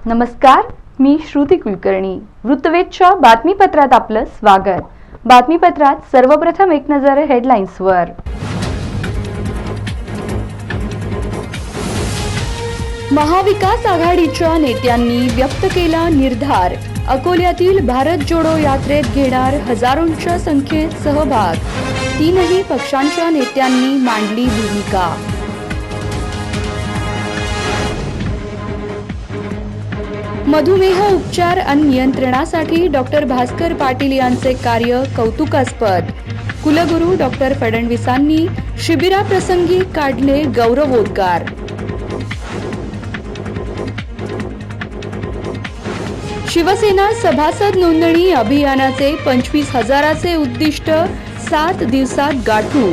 नमस्कार, मी श्रुती कुलकर्णी. वृत्तवेधच्या बातमीपत्रात आपलं स्वागत. बातमीपत्रात सर्वप्रथम एक नजर हेडलाईन्सवर. महाविकास आघाडीच्या नेत्यांनी व्यक्त केला निर्धार. अकोल्यातील भारत जोडो यात्रेत घेणार हजारोंच्या संख्येत सहभाग. तीनही पक्षांच्या नेत्यांनी मांडली भूमिका. मधुमेह उपचार आणि नियंत्रणासाठी डॉक्टर भास्कर पाटील यांचे कार्य कौतुकास्पद. कुलगुरू डॉक्टर फडणवीसांनी शिबिराप्रसंगी काढले गौरवोद्गार. शिवसेना सभासद नोंदणी अभियानाचे 25,000चे उद्दिष्ट 7 दिवसात गाठू.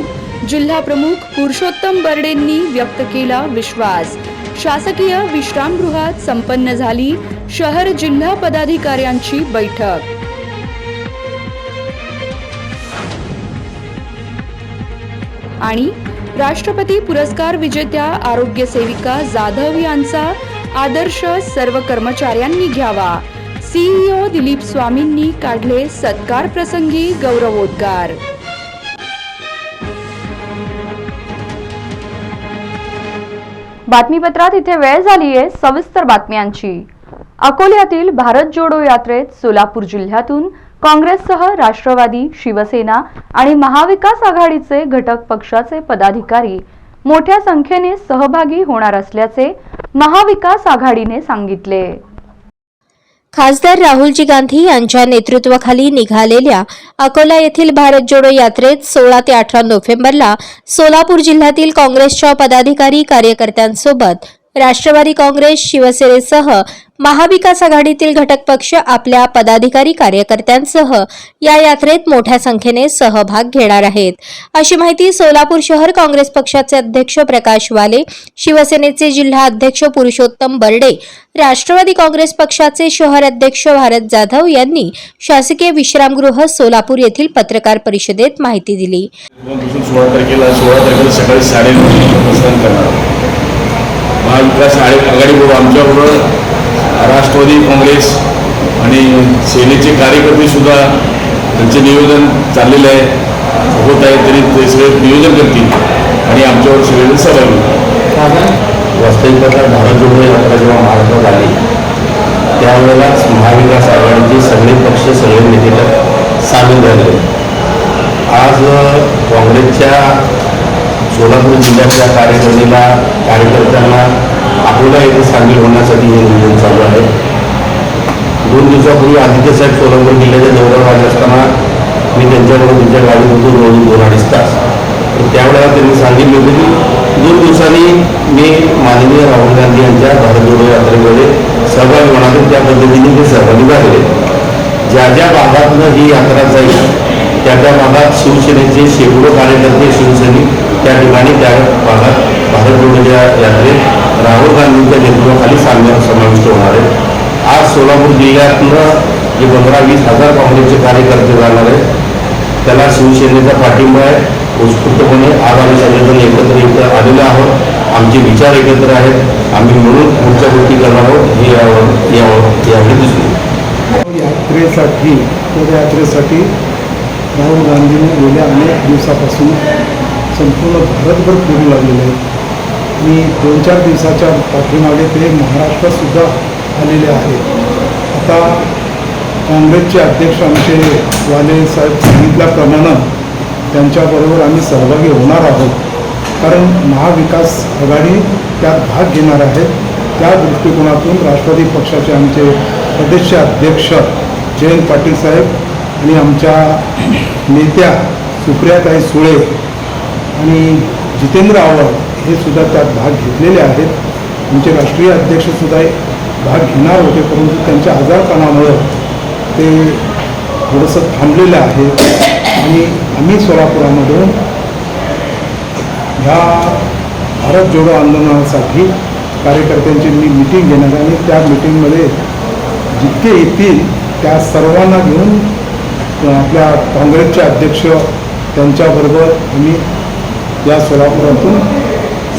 जिल्हा प्रमुख पुरुषोत्तम बर्डेंनी व्यक्त केला विश्वास. शासकीय विश्रामगृहात संपन्न झाली शहर जिल्हा पदाधिकाऱ्यांची बैठक. आणि राष्ट्रपती पुरस्कार विजेत्या आरोग्य सेविका जाधव यांचा आदर्श सर्व कर्मचाऱ्यांनी घ्यावा. सीईओ दिलीप स्वामींनी काढले सत्कार प्रसंगी गौरवोद्गार. बातमीपत्रात इथे वेळ झालीये सविस्तर बातम्यांची. अकोल्यातील भारत जोडो यात्रेत सोलापूर जिल्ह्यातून काँग्रेससह राष्ट्रवादी, शिवसेना आणि महाविकास आघाडीचे घटक पक्षाचे पदाधिकारी मोठ्या संख्येने सहभागी होणार असल्याचे महाविकास आघाडीने सांगितले. खासदार राहुलजी गांधी यांच्या नेतृत्वाखाली निघालेल्या अकोला येथील भारत जोडो यात्रेत 16 ते 18 नोव्हेंबरला सोलापूर जिल्ह्यातील काँग्रेसच्या पदाधिकारी कार्यकर्त्यांसोबत राष्ट्रवादी काँग्रेस, शिवसेनेसह महाविकास आघाडीतील घटक पक्ष आपल्या पदाधिकारी कार्यकर्त्यांसह या यात्रेत मोठ्या संख्येने सहभाग घेणार आहेत, अशी माहिती सोलापूर शहर काँग्रेस पक्षाचे अध्यक्ष प्रकाश वाले, शिवसेनेचे जिल्हा अध्यक्ष पुरुषोत्तम बर्डे, राष्ट्रवादी काँग्रेस पक्षाचे शहर अध्यक्ष भारत जाधव यांनी शासकीय विश्रामगृह सोलापूर येथील पत्रकार परिषदेत माहिती दिली. 16 तारखेला सकाळी 9:30 महाविकास आघाडीबरोबर आमच्याबरोबर राष्ट्रवादी काँग्रेस आणि सेनेचे कार्यकर्ते सुद्धा त्यांचे नियोजन चाललेले आहे, होत आहे. तरी ते सगळे नियोजन करतील आणि आमच्यावर सगळे सहभागी होतील. वास्तविकता भारत जोडो यात्रा जेव्हा महाराष्ट्रात आली त्यावेळेलाच महाविकास आघाडीचे सगळे पक्ष, सगळे नेते सामील झाले. आज काँग्रेसच्या सोलापूर जिल्ह्यातल्या कार्यकर्त्यांना अकोला येथे सामील होण्यासाठी हे नियोजन चालू आहे. 2 दिवसापूर्वी आदित्य साहेब सोलापूर जिल्ह्याच्या दौऱ्यावर आले असताना मी त्यांच्याबरोबर त्यांच्या गाडीत होतो रोज 2-2.5 तास. तर त्यावेळेला त्यांनी सांगितले होते की 2 दिवसांनी मी माननीय राहुल गांधी यांच्या भारत जोडो यात्रेमध्ये सहभागी होणार आहे. त्या पद्धतीने ते सहभागी झाले. ज्या ज्या भागातून ही यात्रा जाईल त्या त्या भागात शिवसेनेचे शेकडो कार्यकर्ते, शिवसैनिक त्या ठिकाणी त्या भागात भारत जोडो यात्रेत राहुल गांधींच्या नेतृत्वाखाली समाविष्ट होणार आहे. आज सोलापूर जिल्ह्यातनं जे 15-20 हजार काँग्रेसचे कार्यकर्ते जाणार आहेत त्याला शिवसेनेचा पाठिंबा आहे. उत्स्फूर्तपणे आज आम्ही सगळेजण एकत्र इथं आलेलो आहोत. आमचे विचार एकत्र आहेत. आम्ही म्हणून पुढच्या गोष्टी करणार आहोत हे यावेळी दिसतो. पदयात्रेसाठी राहुल गांधींनी गेल्या अनेक दिवसापासून संपूर्ण भारतभर फिरू लागलेले आहेत. मी 2-4 दिवसाच्या पाठीमागे ते महाराष्ट्रातसुद्धा आलेले आहेत. आता काँग्रेसचे अध्यक्ष आमचे वाले साहेब सांगितल्याप्रमाणे त्यांच्याबरोबर आम्ही सहभागी होणार आहोत. कारण महाविकास आघाडी त्यात भाग घेणार आहे. त्या दृष्टिकोनातून राष्ट्रवादी पक्षाचे आमचे प्रदेश अध्यक्ष जयंत पाटील साहेब आणि आमच्या नेत्या सुप्रियाताई सुळे आणि जितेंद्र आव्हाड हे सुद्धा त्यात भाग घेतलेले आहेत. आमचे राष्ट्रीय अध्यक्षसुद्धा भाग घेणार होते, परंतु त्यांच्या आजारपणामुळे ते थोडंसं थांबलेलं आहे. आणि आम्ही सोलापुरामधून ह्या भारत जोडो आंदोलनासाठी कार्यकर्त्यांची मी मीटिंग घेणार आहे. आणि त्या मीटिंगमध्ये जितके येतील त्या सर्वांना घेऊन आपल्या काँग्रेसचे अध्यक्ष त्यांच्याबरोबर आम्ही या सोलापुरातून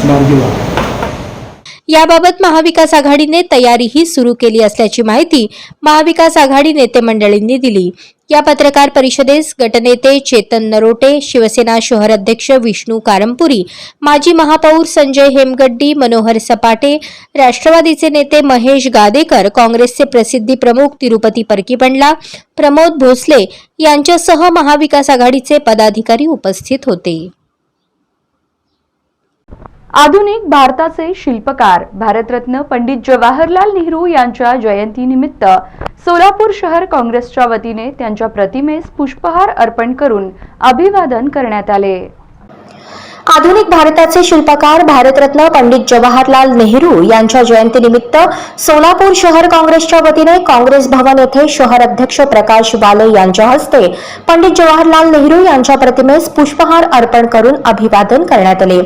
मार्गी लागतो. याबाबत महाविकास आघाडीने तयारीही सुरू केली असल्याची माहिती महाविकास आघाडी नेते मंडळींनी दिली। या पत्रकार परिषदेस गटनेते चेतन नरोटे, शिवसेना शहर अध्यक्ष विष्णू कारंपुरी, माजी महापौर संजय हेमगड्डी, मनोहर सपाटे, राष्ट्रवादीचे नेते महेश गादेकर, काँग्रेसचे प्रसिद्धी प्रमुख तिरुपती परकीपंडला, प्रमोद भोसले यांच्यासह महाविकास आघाडीचे पदाधिकारी उपस्थित होते। आधुनिक भारताचे शिल्पकार भारतरत्न पंडित जवाहरलाल नेहरू यांच्या जयंतीनिमित्त सोलापूर शहर काँग्रेसच्या वतीने त्यांच्या प्रतिमेस पुष्पहार अर्पण करून अभिवादन करण्यात आले। आधुनिक भारताचे शिल्पकार भारतरत्न पंडित जवाहरलाल नेहरू यांच्या जयंतीनिमित्त सोलापूर शहर काँग्रेसच्या वतीने काँग्रेस भवन येथे शहर अध्यक्ष प्रकाश वाले यांच्या हस्ते पंडित जवाहरलाल नेहरू यांच्या प्रतिमेस पुष्पहार अर्पण करून अभिवादन करण्यात आले।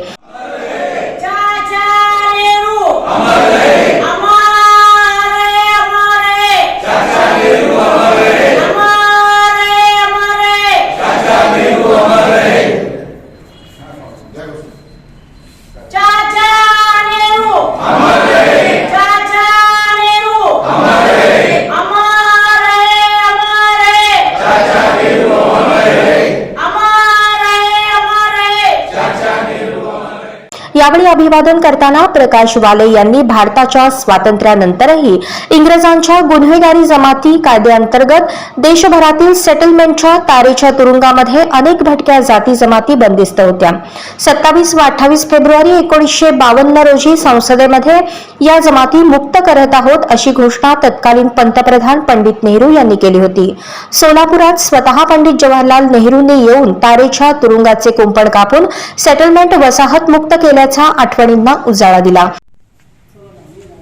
यावेळी अभिवादन करताना प्रकाश वाले यांनी भारताच्या स्वातंत्र्यानंतरही इंग्रजांच्या गुन्हेगारी जमाती कायद्याअंतर्गत देशभरातील सेटलमेंटच्या तारेच्या तुरुंगामध्ये अनेक भटक्या जाती जमाती बंदिस्त होत्या। 27 व 28 फेब्रुवारी 1952 रोजी संसदेमध्ये या जमाती मुक्त करत आहोत अशी घोषणा तत्कालीन पंतप्रधान पंडित नेहरू यांनी केली होती। सोलापुरात स्वतः पंडित जवाहरलाल नेहरूंनी येऊन तारेच्या तुरुंगाचे कुंपण कापून सेटलमेंट वसाहत मुक्त केल्याचा आठवणींना उजाळा दिला।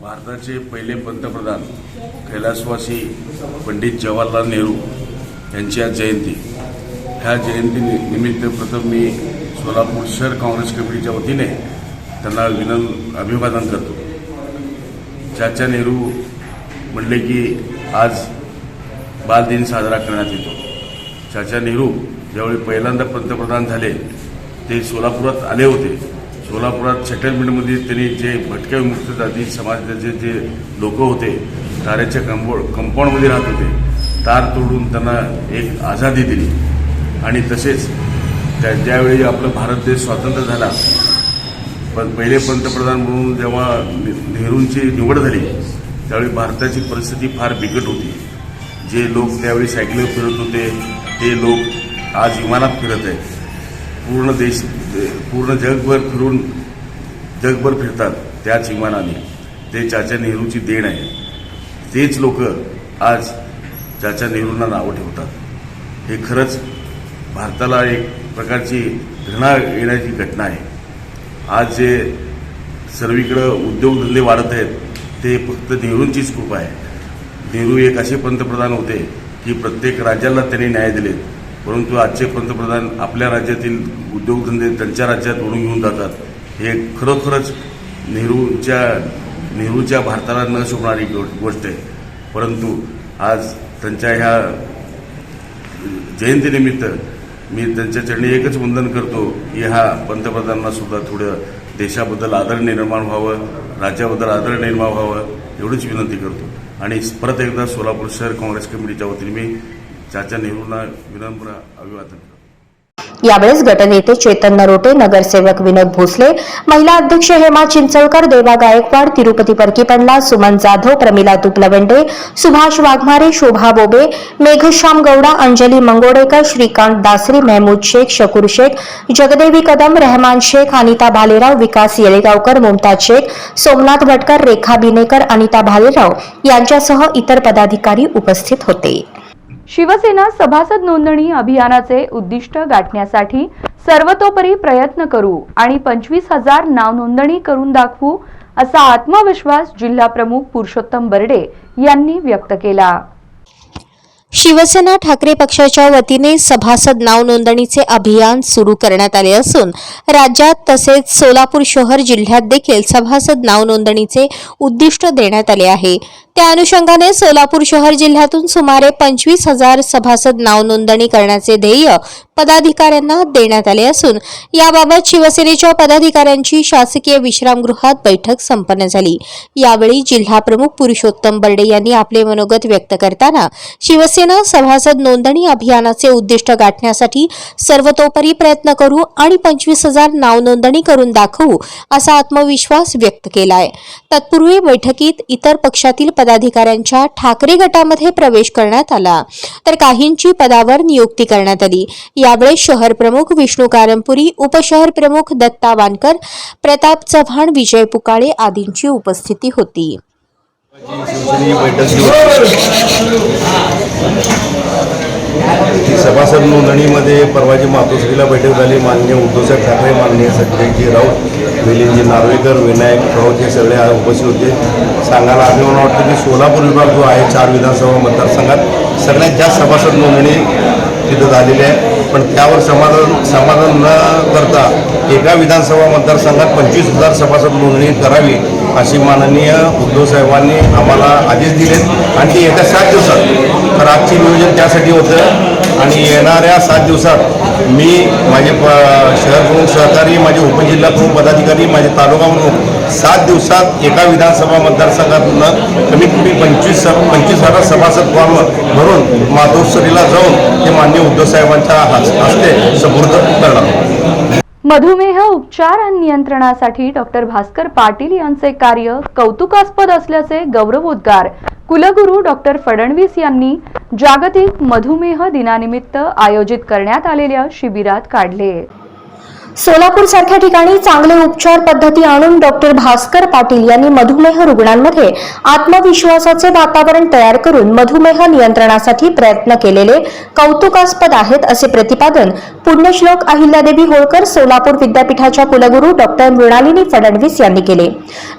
भारताचे पहिले पंतप्रधान कैलासवासी पंडित जवाहरलाल नेहरू यांची आज जयंती। ह्या जयंती निमित्त प्रथम मी सोलापूर शहर काँग्रेस कमिटीच्या वतीने त्यांना अभिवादन करतो। चाचा नेहरू म्हणले की आज बालदिन साजरा करण्यात येतो। चाचा नेहरू ज्यावेळी पहिल्यांदा पंतप्रधान झाले ते सोलापुरात आले होते। सोलापुरात सेटलमेंटमध्ये त्यांनी जे भटक्या विमुक्त जाती समाजाचे जे लोक होते तारेच्या कंपाऊंडमध्ये राहत होते, तार तोडून त्यांना एक आझादी दिली। आणि तसेच ज्यावेळी आपलं भारत देश स्वतंत्र झाला, पण पहिले पंतप्रधान म्हणून जेव्हा नेहरूंची निवड झाली त्यावेळी भारताची परिस्थिती फार बिकट होती। जे लोक त्यावेळी सायकलीवर फिरत होते ते लोक आज विमानात फिरत आहेत। पूर्ण जगभर फिरतात त्याच विमानाने। ते चाचा नेहरूची देण आहे। तेच लोक आज चाचा नेहरूंना नावं ठेवतात। हे खरंच भारताला एक प्रकारची घृणा येण्याची घटना आहे। आज जे सर्वीकडे उद्योगधंदे वाढत आहेत ते फक्त नेहरूंचीच कृपा आहे। नेहरू एक असे पंतप्रधान होते की प्रत्येक राज्याला त्यांनी न्याय दिले, परंतु आजचे पंतप्रधान आपल्या राज्यातील उद्योगधंदे त्यांच्या राज्यात ओढून घेऊन जातात। हे खरोखरच नेहरूच्या भारताला न शोभणारी गोष्ट आहे। परंतु आज त्यांच्या ह्या जयंतीनिमित्त मी त्यांच्या चरणी एकच वंदन करतो की ह्या पंतप्रधानांना सुद्धा थोडं देशाबद्दल आदर निर्माण व्हावं, राज्याबद्दल आदर निर्माण व्हावं एवढीच विनंती करतो। आणि परत एकदा सोलापूर शहर काँग्रेस कमिटीच्या वतीने मी चाचा नेहरूंना विनम्र अभिवादन करतो। यावेळेस गटनेते चेतन नरोटे, नगरसेवक विनोद भोसले, महिला अध्यक्ष हेमा चिंचोळकर, देवा गायकवाड, तिरुपती परकीपंडला, सुमन जाधव, प्रमिला तुपलवंडे, सुभाष वाघमारे, शोभा बोबे, मेघश्याम गौडा, अंजली मंगोडेकर, श्रीकांत दासरी, महमूद शेख, शकूर शेख, जगदेवी कदम, रहमान शेख, अनिता भालेराव, विकास येळेगावकर, मुमताज शेख, सोमनाथ भटकर, रेखा बिनेकर, अनिता भालेराव यांच्यासह इतर पदाधिकारी उपस्थित होते। शिवसेना सभासद नोंदणी अभियानाचे उद्दिष्ट गाठण्यासाठी सर्वतोपरी प्रयत्न करू आणि 25,000 नाव नोंदणी करून दाखवू असा आत्मविश्वास जिल्हा प्रमुख पुरुषोत्तम बर्डे यांनी व्यक्त केला। शिवसेना ठाकरे पक्षाच्या वतीने सभासद नाव नोंदणीचे अभियान सुरू करण्यात आले असून राज्यात तसेच सोलापूर शहर जिल्ह्यात देखील सभासद नाव नोंदणीचे उद्दिष्ट देण्यात आले आहे। त्या अनुषंगाने सोलापूर शहर जिल्ह्यातून सुमारे 25,000 सभासद नाव नोंदणी करण्याचे ध्येय पदाधिकाऱ्यांना देण्यात आले असून याबाबत शिवसेनेच्या पदाधिकाऱ्यांची शासकीय विश्रामगृहात बैठक संपन्न झाली। यावेळी जिल्हा प्रमुख पुरुषोत्तम बर्डे यांनी आपले मनोगत व्यक्त करताना शिवसेना सभासद नोंदणी अभियानाचे उद्दिष्ट गाठण्यासाठी सर्वतोपरी प्रयत्न करू आणि 25,000 नाव नोंदणी करून दाखवू असा आत्मविश्वास व्यक्त केलाय। तत्पूर्वी बैठकीत इतर पक्षातील पदाधिकाऱ्यांच्या ठाकरे गटामध्ये प्रवेश करण्यात आला तर काहींची पदावर नियुक्ती करण्यात आली। यावेळी शहर प्रमुख विष्णू कारंपुरी, उपशहर प्रमुख दत्ता वानकर, प्रताप चव्हाण, विजय पुकाळे आदींची उपस्थिती होती। सभासद नोंदणीमध्ये परवाची मातोश्रीला बैठक झाली। माननीय उद्धवसाहेब ठाकरे, माननीय संजयजी राऊत, मिलिंदजी नार्वेकर, विनायक राऊत हे सगळे उपस्थित होते। सांगायला अभिमान वाटतं की सोलापूर विभाग जो आहे 4 विधानसभा मतदारसंघात सगळ्यात जास्त सभासद नोंदणी तिथं झालेली आहे। पण त्यावर समाधान न करता एका विधानसभा मतदारसंघात 25,000 सभासद नोंदणी करावी अशी माननीय उद्धव साहेबांनी आम्हाला आदेश दिले आणि ते येत्या 7 दिवसात। तर आजचे नियोजन त्यासाठी होतं आणि येणाऱ्या 7 दिवसात मी माझे शहर प्रमुख सहकारी, माझे उपजिल्हा प्रमुख पदाधिकारी, माझे तालुका प्रमुख 7 दिवसात एका विधानसभा मतदारसंघातून कमीत कमी 25,000 सभासद फॉर्म भरून मातोश्रीला जाऊन ते माननीय उद्धव साहेबांच्या हस्ते सुपूर्द करणार। मधुमेह उपचार आणि नियंत्रणासाठी डॉक्टर भास्कर पाटील यांचे कार्य कौतुकास्पद असल्याचे गौरवोद्गार कुलगुरू डॉक्टर फडणवीस यांनी जागतिक मधुमेह दिनानिमित्त आयोजित करण्यात आलेल्या शिबिरात काढले। सोलापूर सारख्या ठिकाणी चांगले उपचार पद्धती आणून डॉक्टर भास्कर पाटील यांनी मधुमेह रुग्णांमध्ये आत्मविश्वासाचे वातावरण तयार करून मधुमेह नियंत्रणासाठी प्रयत्न केलेले कौतुकास्पद आहेत असे प्रतिपादन पुण्यश्लोक अहिल्यादेवी होळकर सोलापूर विद्यापीठाच्या कुलगुरू डॉक्टर मृणालिनी फडणवीस यांनी केले।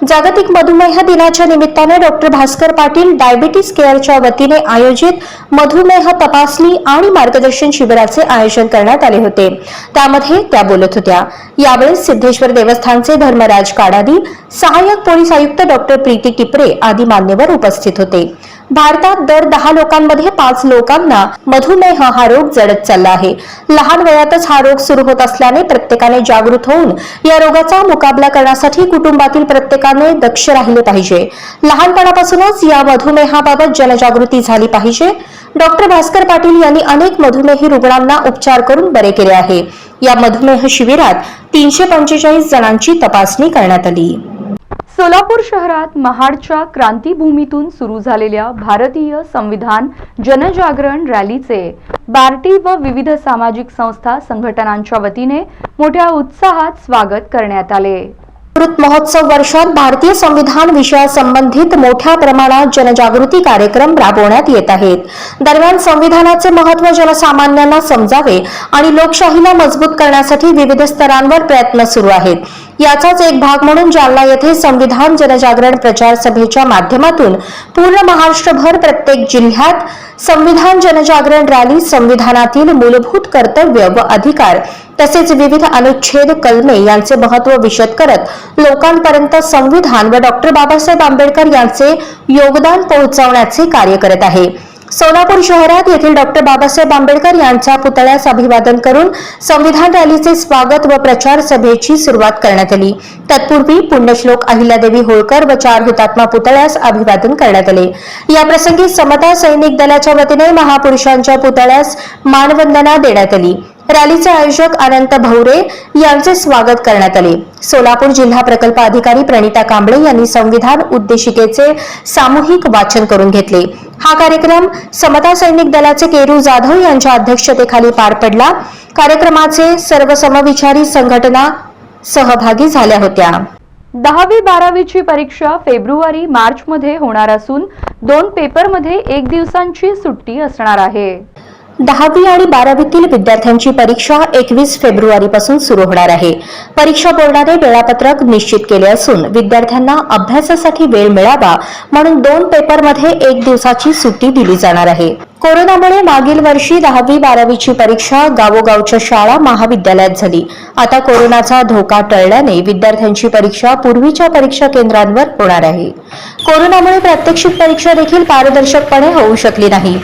जागतिक मधुमेह दिनाच्या निमित्ताने डॉक्टर भास्कर पाटील डायबिटीज केअरच्या वतीने आयोजित मधुमेह तपासणी आणि मार्गदर्शन शिबिराचे आयोजन करण्यात आले होते। त्यामध्ये त्या बोलत होत्या। यावेळी सिद्धेश्वर देवस्थानचे धर्मराज काडादी, सहाय्यक पोलीस आयुक्त डॉक्टर प्रीती टिपरे आदी मान्यवर उपस्थित होते। भारतात दर 10 लोकांमध्ये 5 लोकांना मधुमेह हा रोग जडत चालला आहे। लहान वयातच हा रोग सुरू होत असल्याने प्रत्येकाने जागृत होऊन या रोगाचा मुकाबला करण्यासाठी कुटुंबातील प्रत्येकाने दक्ष राहिले पाहिजे। लहानपणापासूनच या मधुमेहाबाबत जनजागृती झाली पाहिजे। डॉक्टर भास्कर पाटील यांनी अनेक मधुमेही रुग्णांना उपचार करून बरे केले आहे। या मधुमेह शिबिरात 345 जणांची तपासणी करण्यात आली। सोलापूर शहरात महाडच्या क्रांतीभूमीतून सुरू झालेल्या भारतीय संविधान जनजागरण रॅलीचे बार्टी व विविध सामाजिक संस्था संघटनांच्या वतीने मोठ्या उत्साहात स्वागत करण्यात आले। अमृत महोत्सव वर्षात भारतीय संविधान विषयासंबंधित मोठ्या प्रमाणात जनजागृती कार्यक्रम राबवण्यात येत आहेत। दरम्यान संविधानाचे महत्त्व जनसामान्यांना समजावे आणि लोकशाहीला मजबूत करण्यासाठी विविध स्तरांवर प्रयत्न सुरू आहेत। याचाच एक भाग म्हणून जालना येथे संविधान जनजागरण प्रचार सभेच्या माध्यमातून पूर्ण महाराष्ट्रभर प्रत्येक जिल्ह्यात संविधान जनजागरण रॅली संविधानातील मूलभूत कर्तव्य व अधिकार तसेच विविध अनुच्छेद कलमे यांचे महत्त्व विशद करत लोकांपर्यंत संविधान व डॉक्टर बाबासाहेब आंबेडकर यांचे योगदान पोहोचवण्याचे कार्य करत आहे। सोलापूर शहरात येथील डॉक्टर बाबासाहेब आंबेडकर यांच्या पुतळ्यास अभिवादन करून संविधान रॅलीचे स्वागत व प्रचार सभेची सुरुवात करण्यात आली। तत्पूर्वी पुण्यश्लोक अहिल्यादेवी होळकर व 4 हुतात्मा पुतळ्यास अभिवादन करण्यात आले। या प्रसंगी समता सैनिक दलाच्या वतीने महापुरुषांच्या पुतळ्यास मानवंदना देण्यात आली। रॅलीचे आयोजक अनंत भौरे यांचे स्वागत करण्यात आले। सोलापूर जिल्हा प्रकल्प अधिकारी प्रणिता कांबळे यांनी संविधान उद्देशिकेचे सामूहिक वाचन करून घेतले। हा कार्यक्रम समता सैनिक दलाचे केरू जाधव यांच्या अध्यक्षतेखाली पार पडला। कार्यक्रमाचे सर्व समविचारी संघटना सहभागी झाल्या होत्या। 10वी-12वीची परीक्षा फेब्रुवारी-मार्च मध्ये होणार असून 2 पेपरमध्ये 1 दिवसांची सुट्टी असणार आहे। 10वी आणि 12वीतील विद्यार्थ्यांची परीक्षा 21 फेब्रुवारीपासून सुरू होणार आहे। परीक्षा बोर्डाने वेळापत्रक निश्चित केले असून विद्यार्थ्यांना अभ्यासासाठी वेळ मिळावा म्हणून 2 पेपरमध्ये 1 दिवसाची सुट्टी दिली जाणार आहे। कोरोनामुळे मागील वर्षी 10वी-12वीची परीक्षा गावोगावच्या शाळा महाविद्यालयात झाली. आता कोरोनाचा धोका टळल्याने विद्यार्थ्यांची परीक्षा पूर्वीच्या परीक्षा केंद्रांवर होणार आहे. कोरोनामुळे प्रात्यक्षिक परीक्षा देखील पारदर्शकपणे होऊ शकली नाही.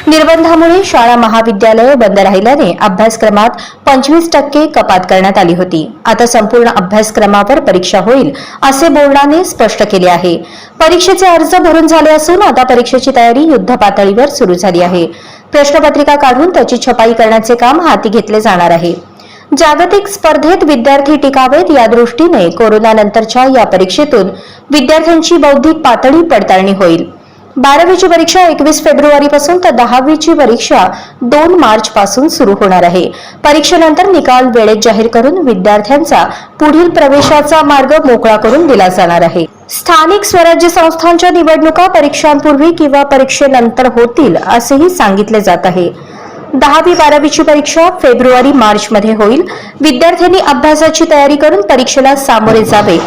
निर्बंधामुळे शाळा महाविद्यालये बंद राहिल्याने अभ्यासक्रमात 25% कपात करण्यात आली होती. आता संपूर्ण अभ्यासक्रमावर परीक्षा होईल असे बोर्डाने स्पष्ट केले आहे. परीक्षेचे अर्ज भरून झाले असून आता परीक्षेची तयारी युद्धपातळीवर सुरू झाली आहे. प्रश्नपत्रिका काढून त्याची छपाई करण्याचे काम हाती घेतले जाणार आहे. जागतिक स्पर्धेत विद्यार्थी टिकावेत या दृष्टीने कोरोनानंतरच्या या परीक्षेतून विद्यार्थ्यांची बौद्धिक पातळी पडताळणी होईल. 12वीची परीक्षा 21 फेब्रुवारीपासून तर 10वीची परीक्षा 2 मार्चपासून सुरू होणार आहे. परीक्षेनंतर निकाल वेळेत जाहीर करून विद्यार्थ्यांचा पुढील प्रवेशाचा मार्ग मोकळा करून दिला जाणार आहे. स्थानिक स्वराज्य संस्थांच्या निवडणुका परीक्षांपूर्वी किंवा परीक्षेनंतर होतील असेही सांगितले जात आहे. 10वी-12वीची परीक्षा फेब्रुवारी-मार्चमध्ये होईल. विद्यार्थ्यांनी अभ्यासाची तयारी करून परीक्षेला सामोरे जावे.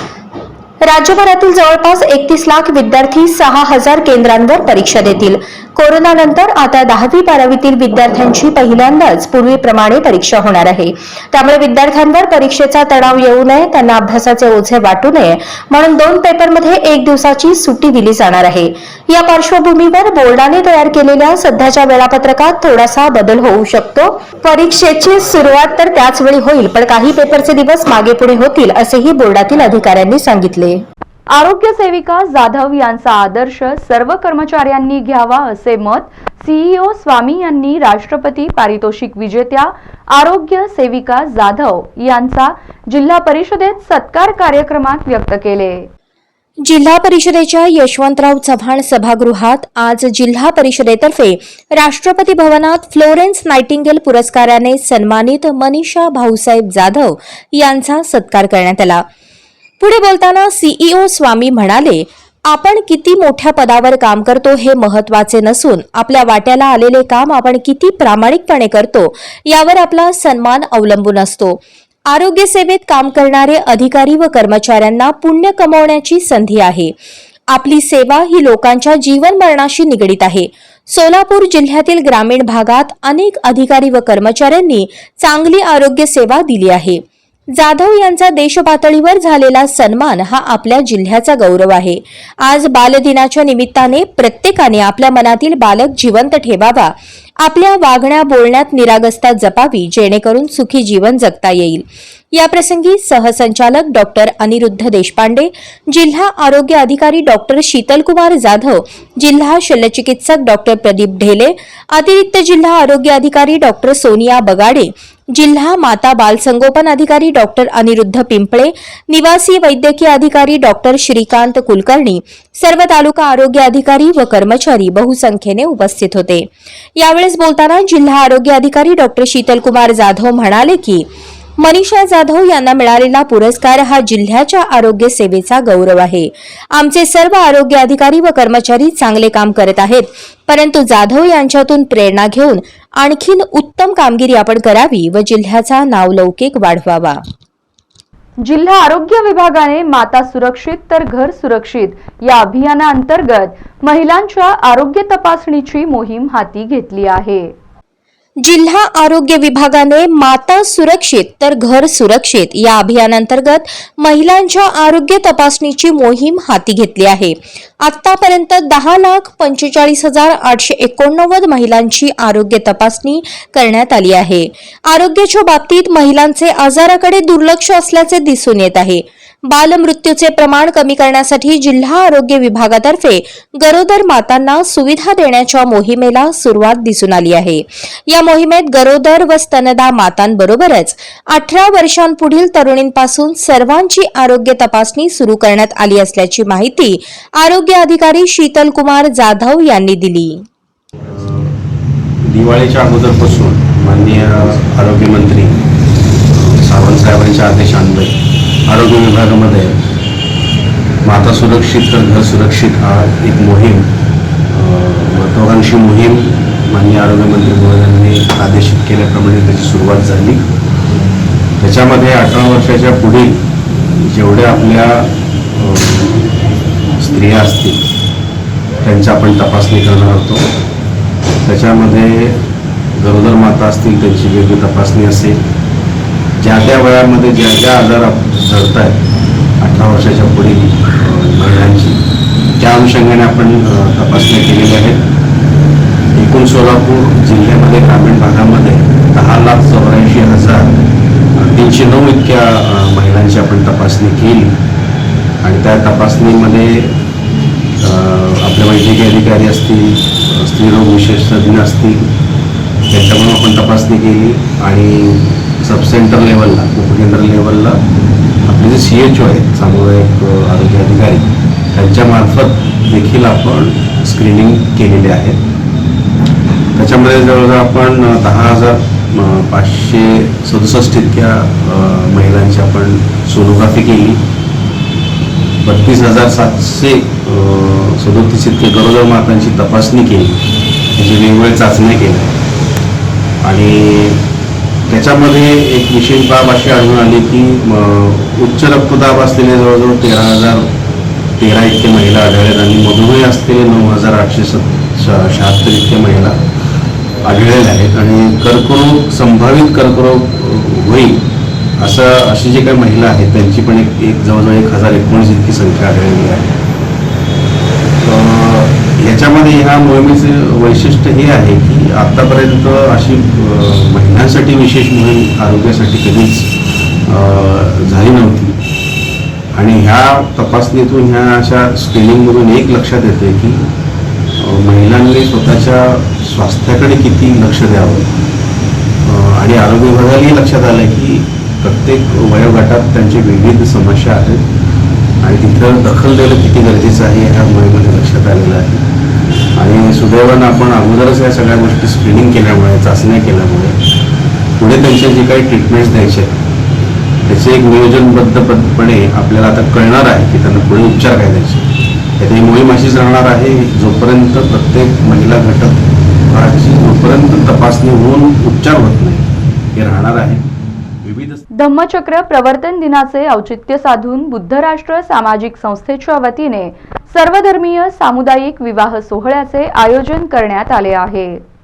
राज्यभरातील जवळपास 31 लाख विद्यार्थी 6,000 केंद्रांवर परीक्षा देतील. कोरोनानंतर आता 10वी-12वीतील विद्यार्थ्यांची पहिल्यांदाच पूर्वीप्रमाणे परीक्षा होणार आहे. त्यामुळे विद्यार्थ्यांवर परीक्षेचा तणाव येऊ नये, त्यांना अभ्यासाचे ओझे वाटू नये म्हणून 2 पेपरमध्ये 1 दिवसाची सुट्टी दिली जाणार आहे. या पार्श्वभूमीवर बोर्डाने तयार केलेल्या सध्याच्या वेळापत्रकात थोडासा बदल होऊ शकतो. परीक्षेची सुरुवात तर त्याच वेळी होईल, पण काही पेपरचे दिवस मागे पुढे होतील असेही बोर्डातील अधिकाऱ्यांनी सांगितले. आरोग्य सेविका जाधव यांचा आदर्श सर्व कर्मचाऱ्यांनी घ्यावा असे मत सीईओ स्वामी यांनी राष्ट्रपती पारितोषिक विजेत्या आरोग्य सेविका जाधव यांचा जिल्हा परिषदेत सत्कार कार्यक्रमात व्यक्त केले. जिल्हा परिषदेच्या यशवंतराव चव्हाण सभागृहात आज जिल्हा परिषदेतर्फे राष्ट्रपती भवनात फ्लोरेन्स नायटिंगेल पुरस्काराने सन्मानित मनीषा भाऊसाहेब जाधव यांचा सत्कार करण्यात आला. पुढे बोलताना सीईओ स्वामी म्हणाले, आपण किती मोठ्या पदावर काम करतो हे महत्वाचे नसून आपल्या वाट्याला आलेले काम आपण किती प्रामाणिकपणे करतो यावर आपला सन्मान अवलंबून असतो. आरोग्य सेवेत काम करणारे अधिकारी व कर्मचाऱ्यांना पुण्य कमवण्याची संधी आहे. आपली सेवा ही लोकांच्या जीवन मरणाशी निगडीत आहे. सोलापूर जिल्ह्यातील ग्रामीण भागात अनेक अधिकारी व कर्मचाऱ्यांनी चांगली आरोग्य सेवा दिली आहे. जाधव यांचा देशपातळीवर झालेला सन्मान हा आपल्या जिल्ह्याचा गौरव आहे. आज बालदिनाच्या निमित्ताने प्रत्येकाने आपल्या मनातील बालक जिवंत ठेवावा, आपल्या वागण्या बोलण्यात निरागसता जपावी, जेणेकरून सुखी जीवन जगता येईल. याप्रसंगी सहसंचालक डॉक्टर अनिरुद्ध देशपांडे, जिल्हा आरोग्य अधिकारी डॉक्टर शीतलकुमार जाधव, जिल्हा शल्यचिकित्सक डॉक्टर प्रदीप ढेले, अतिरिक्त जिल्हा आरोग्य अधिकारी डॉक्टर सोनिया बगाडे, जिल्हा माता बाल संगोपन अधिकारी डॉक्टर अनिरुद्ध पिंपळे, निवासी वैद्यकीय अधिकारी डॉक्टर श्रीकांत कुलकर्णी, सर्व तालुका आरोग्य अधिकारी व कर्मचारी बहुसंख्येने उपस्थित होते. यावेळेस बोलताना जिल्हा आरोग्य अधिकारी डॉक्टर शीतलकुमार जाधव म्हणाले की मनीषा जाधव यांना मिळालेला पुरस्कार हा जिल्ह्याच्या आरोग्य सेवेचा गौरव आहे. आमचे सर्व आरोग्य अधिकारी व कर्मचारी चांगले काम करत आहेत, परंतु जाधव यांच्यातून प्रेरणा घेऊन आणखीन उत्तम कामगिरी आपण करावी व जिल्ह्याचा नावलौकिक वाढवावा. जिल्हा आरोग्य विभागाने माता सुरक्षित तर घर सुरक्षित या अभियानाअंतर्गत महिलांच्या आरोग्य तपासणीची मोहीम हाती घेतली आहे. जिल्हा आरोग्य विभागाने माता सुरक्षित तर घर सुरक्षित या अभियानांतर्गत महिलांच्या आरोग्य तपासणीची मोहीम हाती घेतली आहे. आतापर्यंत 10,45,889 महिलांची आरोग्य तपासणी करण्यात आली आहे. आरोग्याच्या बाबतीत महिलांचे आजाराकडे दुर्लक्ष असल्याचे दिसून येत आहे. बालमृत्यूचे प्रमाण कमी करण्यासाठी जिल्हा आरोग्य विभागातर्फे गरोदर मातांना सुविधा देण्याच्या मोहिमेला सुरुवात दिसून आली आहे. या मोहिमेत गरोदर व स्तनदा मातांबरोबरच 18 वर्षांपुढील तरुणींपासून सर्वांची आरोग्य तपासणी सुरू करण्यात आली असल्याची माहिती आरोग्य अधिकारी शीतलकुमार जाधव यांनी दिली. दिवाळीच्या अगोदरपासून माननीय आरोग्यमंत्री सावंत साहेबांच्या आदेशान्वये आरोग्य विभागामध्ये माता सुरक्षित तर घर सुरक्षित हा एक मोहीम महत्त्वाकांक्षी मोहीम माननीय आरोग्यमंत्री महोदयांनी आदेशित केल्याप्रमाणे त्याची सुरुवात झाली. त्याच्यामध्ये 18 वर्षाच्या पुढील जेवढ्या आपल्या स्त्रिया असतील त्यांची आपण तपासणी करणार होतो. त्याच्यामध्ये गरोदर माता असतील त्यांची वेगळी तपासणी असेल, ज्या त्या वयामध्ये ज्या ज्या आजार जडत आहेत 18 वर्षाच्या पुढील महिलांची, त्या अनुषंगाने आपण तपासण्या केलेल्या आहेत. एकूण सोलापूर जिल्ह्यामध्ये ग्रामीण भागामध्ये 10,84,309 इतक्या महिलांची आपण तपासणी केली आणि त्या तपासणीमध्ये आपले वैद्यकीय अधिकारी असतील, स्त्रीरोग विशेषज्ञ असतील, त्यांच्याकडून आपण तपासणी केली आणि सब सेंटर लेवलला, उपकेंद्र लेवलला आपले जे CHO आहेत, सामुदायिक आरोग्य अधिकारी, त्यांच्यामार्फत देखील आपण स्क्रीनिंग केलेले आहे. त्याच्यामध्ये जवळजवळ आपण 10,567 इतक्या महिलांची आपण सोनोग्राफी केली, 32,737 इतके गरोदर मातांची तपासणी केली, त्याची वेगवेगळ्या चाचण्या केल्या आणि त्याच्यामध्ये एक विशेष बाब अशी आढळून आली की उच्च रक्तदाब असलेले जवळजवळ 13,013 इतके महिला आढळल्या आणि मधुमेह असलेले 9,876 इतके महिला आढळलेल्या आहेत आणि कर्करोग, संभावित कर्करोग होईल अशी जे काही महिला आहेत त्यांची पण एक जवळजवळ 1,019 इतकी संख्या आढळलेली आहे. याच्यामध्ये ह्या मोहिमेचं वैशिष्ट्य हे आहे की आत्तापर्यंत अशी महिलांसाठी विशेष मोहीम आरोग्यासाठी कधीच झाली नव्हती आणि ह्या तपासणीतून, ह्या अशा स्क्रीनिंगमधून एक लक्षात येते की महिलांनी स्वतःच्या स्वास्थ्याकडे किती लक्ष द्यावं आणि आरोग्य विभागालाही लक्षात आलं की प्रत्येक वयोगटात त्यांची विविध समस्या आहेत आणि तिथं दखल देणं किती गरजेचं आहे ह्या मोहिमेमध्ये लक्षात आलेलं आहे. आणि सुदैवानं आपण अगोदरच या सगळ्या गोष्टी स्क्रीनिंग केल्यामुळे, चाचण्या केल्यामुळे पुढे त्यांचे जे काही ट्रीटमेंट्स द्यायचे आहेत त्याचे एक नियोजनबद्धपणे आपल्याला आता कळणार आहे की त्यांना पुढे उपचार काय द्यायचे. त्यात ही मोहीम अशीच राहणार आहे जोपर्यंत प्रत्येक महिला घटकाची जोपर्यंत तपासणी होऊन उपचार होत नाही हे राहणार आहे. विविध धम्मचक्र प्रवर्तन दिनाचे औचित्य साधून बुद्ध राष्ट्र सामाजिक संस्थेच्या वतीने सर्वधर्मीय सामुदायिक विवाह सोहळ्याचे आयोजन करण्यात आले आहे.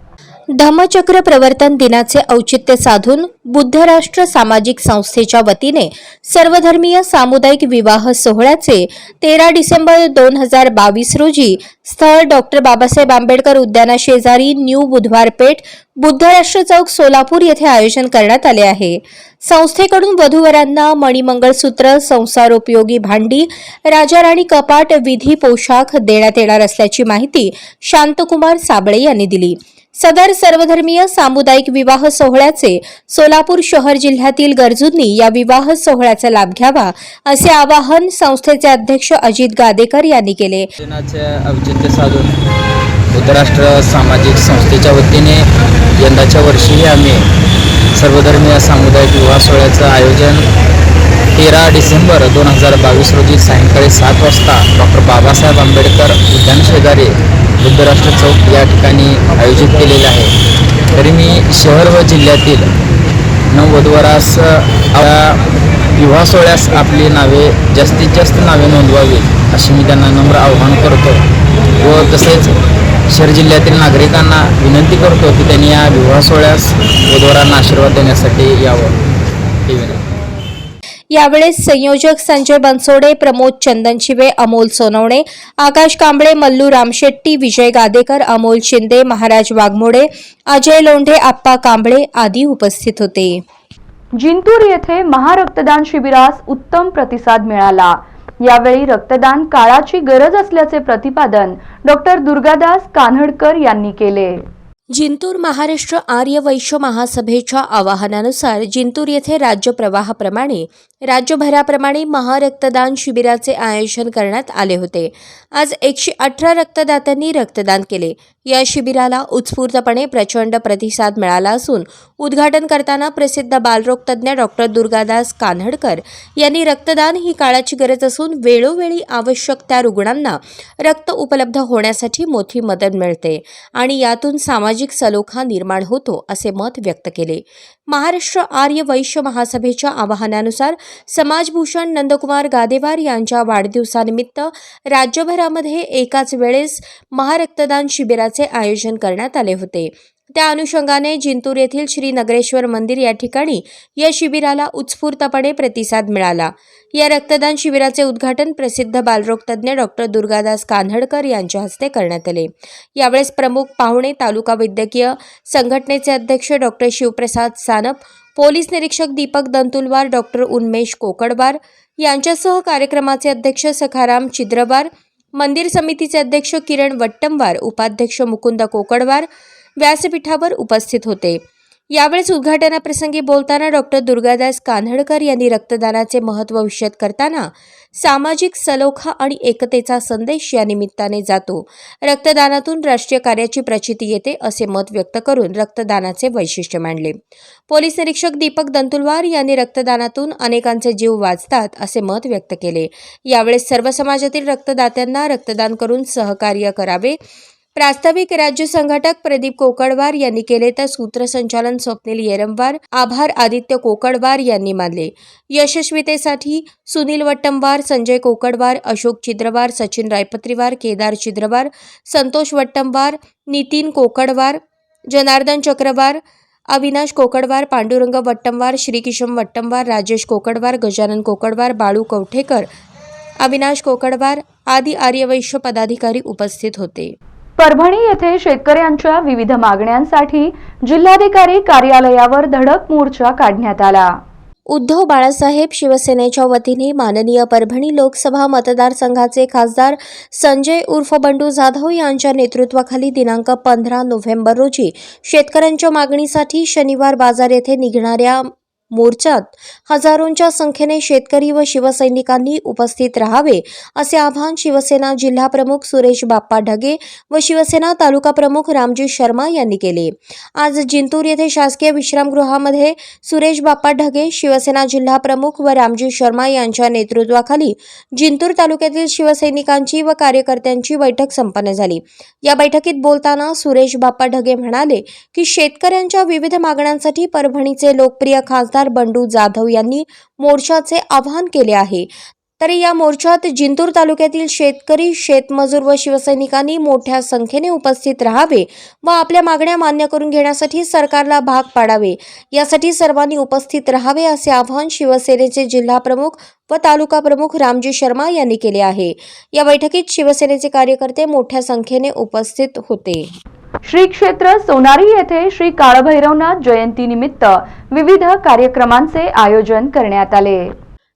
धम्मचक्र प्रवर्तन दिनाचे औचित्य साधून बुद्ध राष्ट्र सामाजिक संस्थेच्या वतीने सर्वधर्मीय सामुदायिक विवाह सोहळ्याचे 13 डिसेंबर 2022 रोजी स्थळ डॉक्टर बाबासाहेब आंबेडकर उद्यानाशेजारी न्यू बुधवार पेठ बुद्ध राष्ट्र चौक सोलापूर येथे आयोजन करण्यात आले आहे. संस्थेकडून वधूवरांना मणिमंगळसूत्र, संसारोपयोगी भांडी, राजाराणी कपाट, विधी पोशाख देण्यात येणार असल्याची माहिती शांतकुमार साबळे यांनी दिली. सदर सर्वधर्मीय सामुदायिक विवाह सोहळ्याचे सोलापूर शहर जिल्ह्यातील गरजूंनी या विवाह सोहळ्याचा लाभ घ्यावा असे आवाहन संस्थेचे अध्यक्ष अजित गादेकर यांनी केले. दिनाचे औचित्य साधून बुद्धराष्ट्र सामाजिक संस्थेच्या वतीने यंदाच्या वर्षीही आम्ही सर्वधर्मीय सामुदायिक विवाह सोहळ्याचं आयोजन 13 डिसेंबर 2022 रोजी सायंकाळी 7 वाजता डॉक्टर बाबासाहेब आंबेडकर उद्यानशेजारी बुद्धराष्ट्र चौक या ठिकाणी आयोजित केलेले आहे. तरी मी शहर व जिल्ह्यातील नववधूवरास विवाह सोहळ्यास आपली नावे जास्तीत जास्त नावे नोंदवावी अशी मी त्यांना नम्र आवाहन करतो व तसेच शहर जिल्ह्यातील नागरिकांना विनंती करतो की त्यांनी या विवाह सोहळ्यास वधूवरांना आशीर्वाद देण्यासाठी यावं ही विनंती. यावेळेस संयोजक संजय बनसोडे, प्रमोद चंदनशिवे, अमोल सोनवणे, आकाश कांबळे, मल्लू रामशेट्टी, विजय गादेकर, अमोल शिंदे, महाराज वाघमोडे, अजय लोंढे, आप्पा कांबळे आदी उपस्थित होते. जिंतूर येथे महारक्तदान शिबिरास उत्तम प्रतिसाद मिळाला. यावेळी रक्तदान काळाची गरज असल्याचे प्रतिपादन डॉक्टर दुर्गादास कान्हडकर यांनी केले. जिंतूर महाराष्ट्र आर्य वैश्य महासभेच्या आवाहनानुसार जिंतूर येथे राज्य प्रवाहाप्रमाणे राज्यभराप्रमाणे महारक्तदान शिबिराचे आयोजन करण्यात आले होते. आज 118 रक्तदात्यांनी रक्तदान केले. या शिबिराला उत्स्फूर्तपणे प्रचंड प्रतिसाद मिळाला असून उद्घाटन करताना प्रसिद्ध बालरोग तज्ज्ञ डॉक्टर दुर्गादास कान्हडकर यांनी रक्तदान ही काळाची गरज असून वेळोवेळी आवश्यक त्या रुग्णांना रक्त उपलब्ध होण्यासाठी मोठी मदत मिळते आणि यातून सामाजिक सलोखा निर्माण होतो असे मत व्यक्त केले. महाराष्ट्र आर्य वैश्य महासभेच्या आवाहनानुसार समाजभूषण नंदकुमार गादेवार यांच्या वाढदिवसानिमित्त राज्यभरामध्ये एकाच वेळेस महारक्तदान शिबिराचे आयोजन करण्यात आले होते. त्या अनुषंगाने जिंतूर येथील श्री नगरेश्वर मंदिर या ठिकाणी या शिबिराला उत्स्फूर्तपणे प्रतिसाद मिळाला. या रक्तदान शिबिराचे उद्घाटन प्रसिद्ध बालरोग तज्ज्ञ डॉक्टर दुर्गादास कान्हडकर यांच्या हस्ते करण्यात आले. यावेळेस प्रमुख पाहुणे तालुका वैद्यकीय संघटनेचे अध्यक्ष डॉक्टर शिवप्रसाद सानप, पोलीस निरीक्षक दीपक दंतुलवार, डॉक्टर उन्मेष कोकडवार यांच्यासह कार्यक्रमाचे अध्यक्ष सखाराम चिद्रवार, मंदिर समितीचे अध्यक्ष किरण वट्टमवार, उपाध्यक्ष मुकुंद कोकडवार व्यासपीठावर उपस्थित होते. यावेळेस उद्घाटनाप्रसंगी बोलताना डॉक्टर दुर्गादास कान्हडकर यांनी रक्तदानाचे महत्त्व विशद करताना सामाजिक सलोखा आणि एकतेचा संदेश या निमित्ताने जातो. रक्तदानातून राष्ट्रीय कार्याची प्रचिती येते असे मत व्यक्त करून रक्तदानाचे वैशिष्ट्य मांडले. पोलीस निरीक्षक दीपक दंतुलवार यांनी रक्तदानातून अनेकांचे जीव वाचतात असे मत व्यक्त केले. यावेळेस सर्व समाजातील रक्तदात्यांना रक्तदान करून सहकार्य करावे प्रास्ताविक राज्य संघटक प्रदीप कोकडवार यांनी केले, तर सूत्रसंचालन स्वप्नील येरमवार, आभार आदित्य कोकडवार यांनी मानले. यशस्वीतेसाठी सुनील वट्टमवार, संजय कोकडवार, अशोक चिद्रवार, सचिन रायपत्रीवार, केदार चिद्रवार, संतोष वट्टमवार, नितीन कोकडवार, जनार्दन चक्रवार, अविनाश कोकडवार, पांडुरंग वट्टमवार, श्रीकिशम वट्टमवार, राजेश कोकडवार, गजानन कोकडवार, बाळू कवठेकर, अविनाश कोकडवार आदी आर्यवैश्य पदाधिकारी उपस्थित होते. परभणी येथे शेतकऱ्यांच्या विविध मागण्यांसाठी जिल्हाधिकारी कार्यालयावर धडक मोर्चा काढण्यात आला. उद्धव बाळासाहेब शिवसेनेच्या वतीने माननीय परभणी लोकसभा मतदारसंघाचे खासदार संजय उर्फ बंडू जाधव यांच्या नेतृत्वाखाली दिनांक 15 नोव्हेंबर रोजी शेतकऱ्यांच्या मागणीसाठी शनिवार बाजार येथे निघणाऱ्या मोर्चात हजारोंच्या संख्येने शेतकरी व शिवसैनिकांनी उपस्थित राहावे असे आवाहन शिवसेना जिल्हा प्रमुख सुरेश बाप्पा ढगे व शिवसेना तालुका प्रमुख रामजी शर्मा यांनी केले. आज जिंतूर येथे शासकीय विश्रामगृहामध्ये सुरेश बाप्पा ढगे, शिवसेना जिल्हा प्रमुख व रामजी शर्मा यांच्या नेतृत्वाखाली जिंतूर तालुक्यातील शिवसैनिकांची व कार्यकर्त्यांची बैठक संपन्न झाली. या बैठकीत बोलताना सुरेश बाप्पा ढगे म्हणाले की शेतकऱ्यांच्या विविध मागण्यांसाठी परभणीचे लोकप्रिय खासदार बंडू जाधव यांनी मोर्चाचे आवाहन केले आहे. तरी या मोर्चात जिंतूर तालुक्यातील शेतकरी, शेतमजूर व शिवसैनिकांनी मोठ्या संख्येने उपस्थित राहावे व आपल्या मागण्या मान्य करून घेण्यासाठी सरकारला भाग पाडावे, यासाठी सर्वांनी उपस्थित राहावे असे आवाहन शिवसेनेचे जिल्हा प्रमुख व तालुका प्रमुख रामजी शर्मा यांनी केले आहे. या बैठकीत शिवसेनेचे कार्यकर्ते मोठ्या संख्येने उपस्थित होते. श्री क्षेत्र सोनारी येथे श्री काळभैरवनाथ जयंतीनिमित्त विविध कार्यक्रमांचे आयोजन करण्यात आले.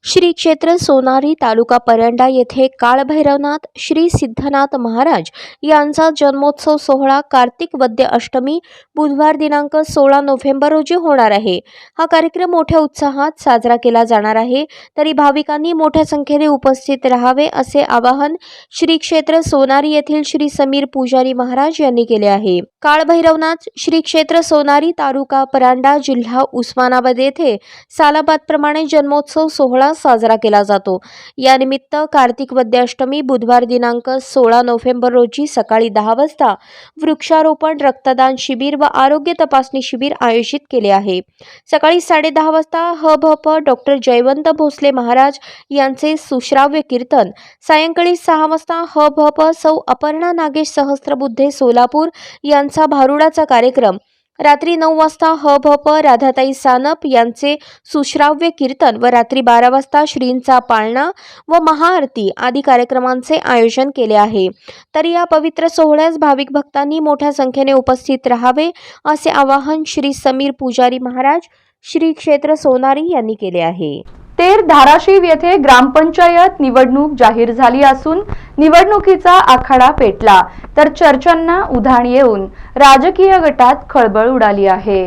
श्री क्षेत्र सोनारी तालुका परंडा येथे काळभैरवनाथ श्री सिद्धनाथ महाराज यांचा जन्मोत्सव सोहळा कार्तिक वद्य अष्टमी बुधवार दिनांक 16 नोव्हेंबर रोजी होणार आहे. हा कार्यक्रम मोठ्या उत्साहात साजरा केला जाणार आहे. तरी भाविकांनी मोठ्या संख्येने उपस्थित राहावे असे आवाहन श्री क्षेत्र सोनारी येथील श्री समीर पुजारी महाराज यांनी केले आहे. काळभैरवनाथ श्री क्षेत्र सोनारी तालुका परांडा जिल्हा उस्मानाबाद येथे सालाबादप्रमाणे जन्मोत्सव सोहळा साजरा केला जातो. या निमित्त कार्तिक वद्य अष्टमी बुधवार दिनांक 16 नोव्हेंबर रोजी सकाळी 10 वाजता वृक्षारोपण, रक्तदान शिबिर व आरोग्य तपासणी शिबिर आयोजित केले आहे. सकाळी 10:30 वाजता हभप डॉक्टर जयवंत भोसले महाराज यांचे सुश्राव्य कीर्तन, सायंकाळी 6 वाजता हभप सौ अपर्णा नागेश सहस्त्रबुद्धे सोलापूर यांचा भारुडाचा कार्यक्रम, रात्री 9 वाजता हभप राधाताई सानप यांचे सुश्राव्य कीर्तन व रात्री 12 वाजता श्रींचा पाळणा व महाआरती आदी कार्यक्रमांचे आयोजन केले आहे. तर या पवित्र सोहळ्यास भाविक भक्तांनी मोठ्या संख्येने उपस्थित राहावे असे आवाहन श्री समीर पुजारी महाराज श्री क्षेत्र सोनारी यांनी केले आहे. तेर धाराशिव येथे ग्रामपंचायत निवडणूक जाहीर झाली असून निवडणुकीचा आखाडा पेटला, तर चर्चांना उधाण येऊन राजकीय गटात खळबळ उडाली आहे.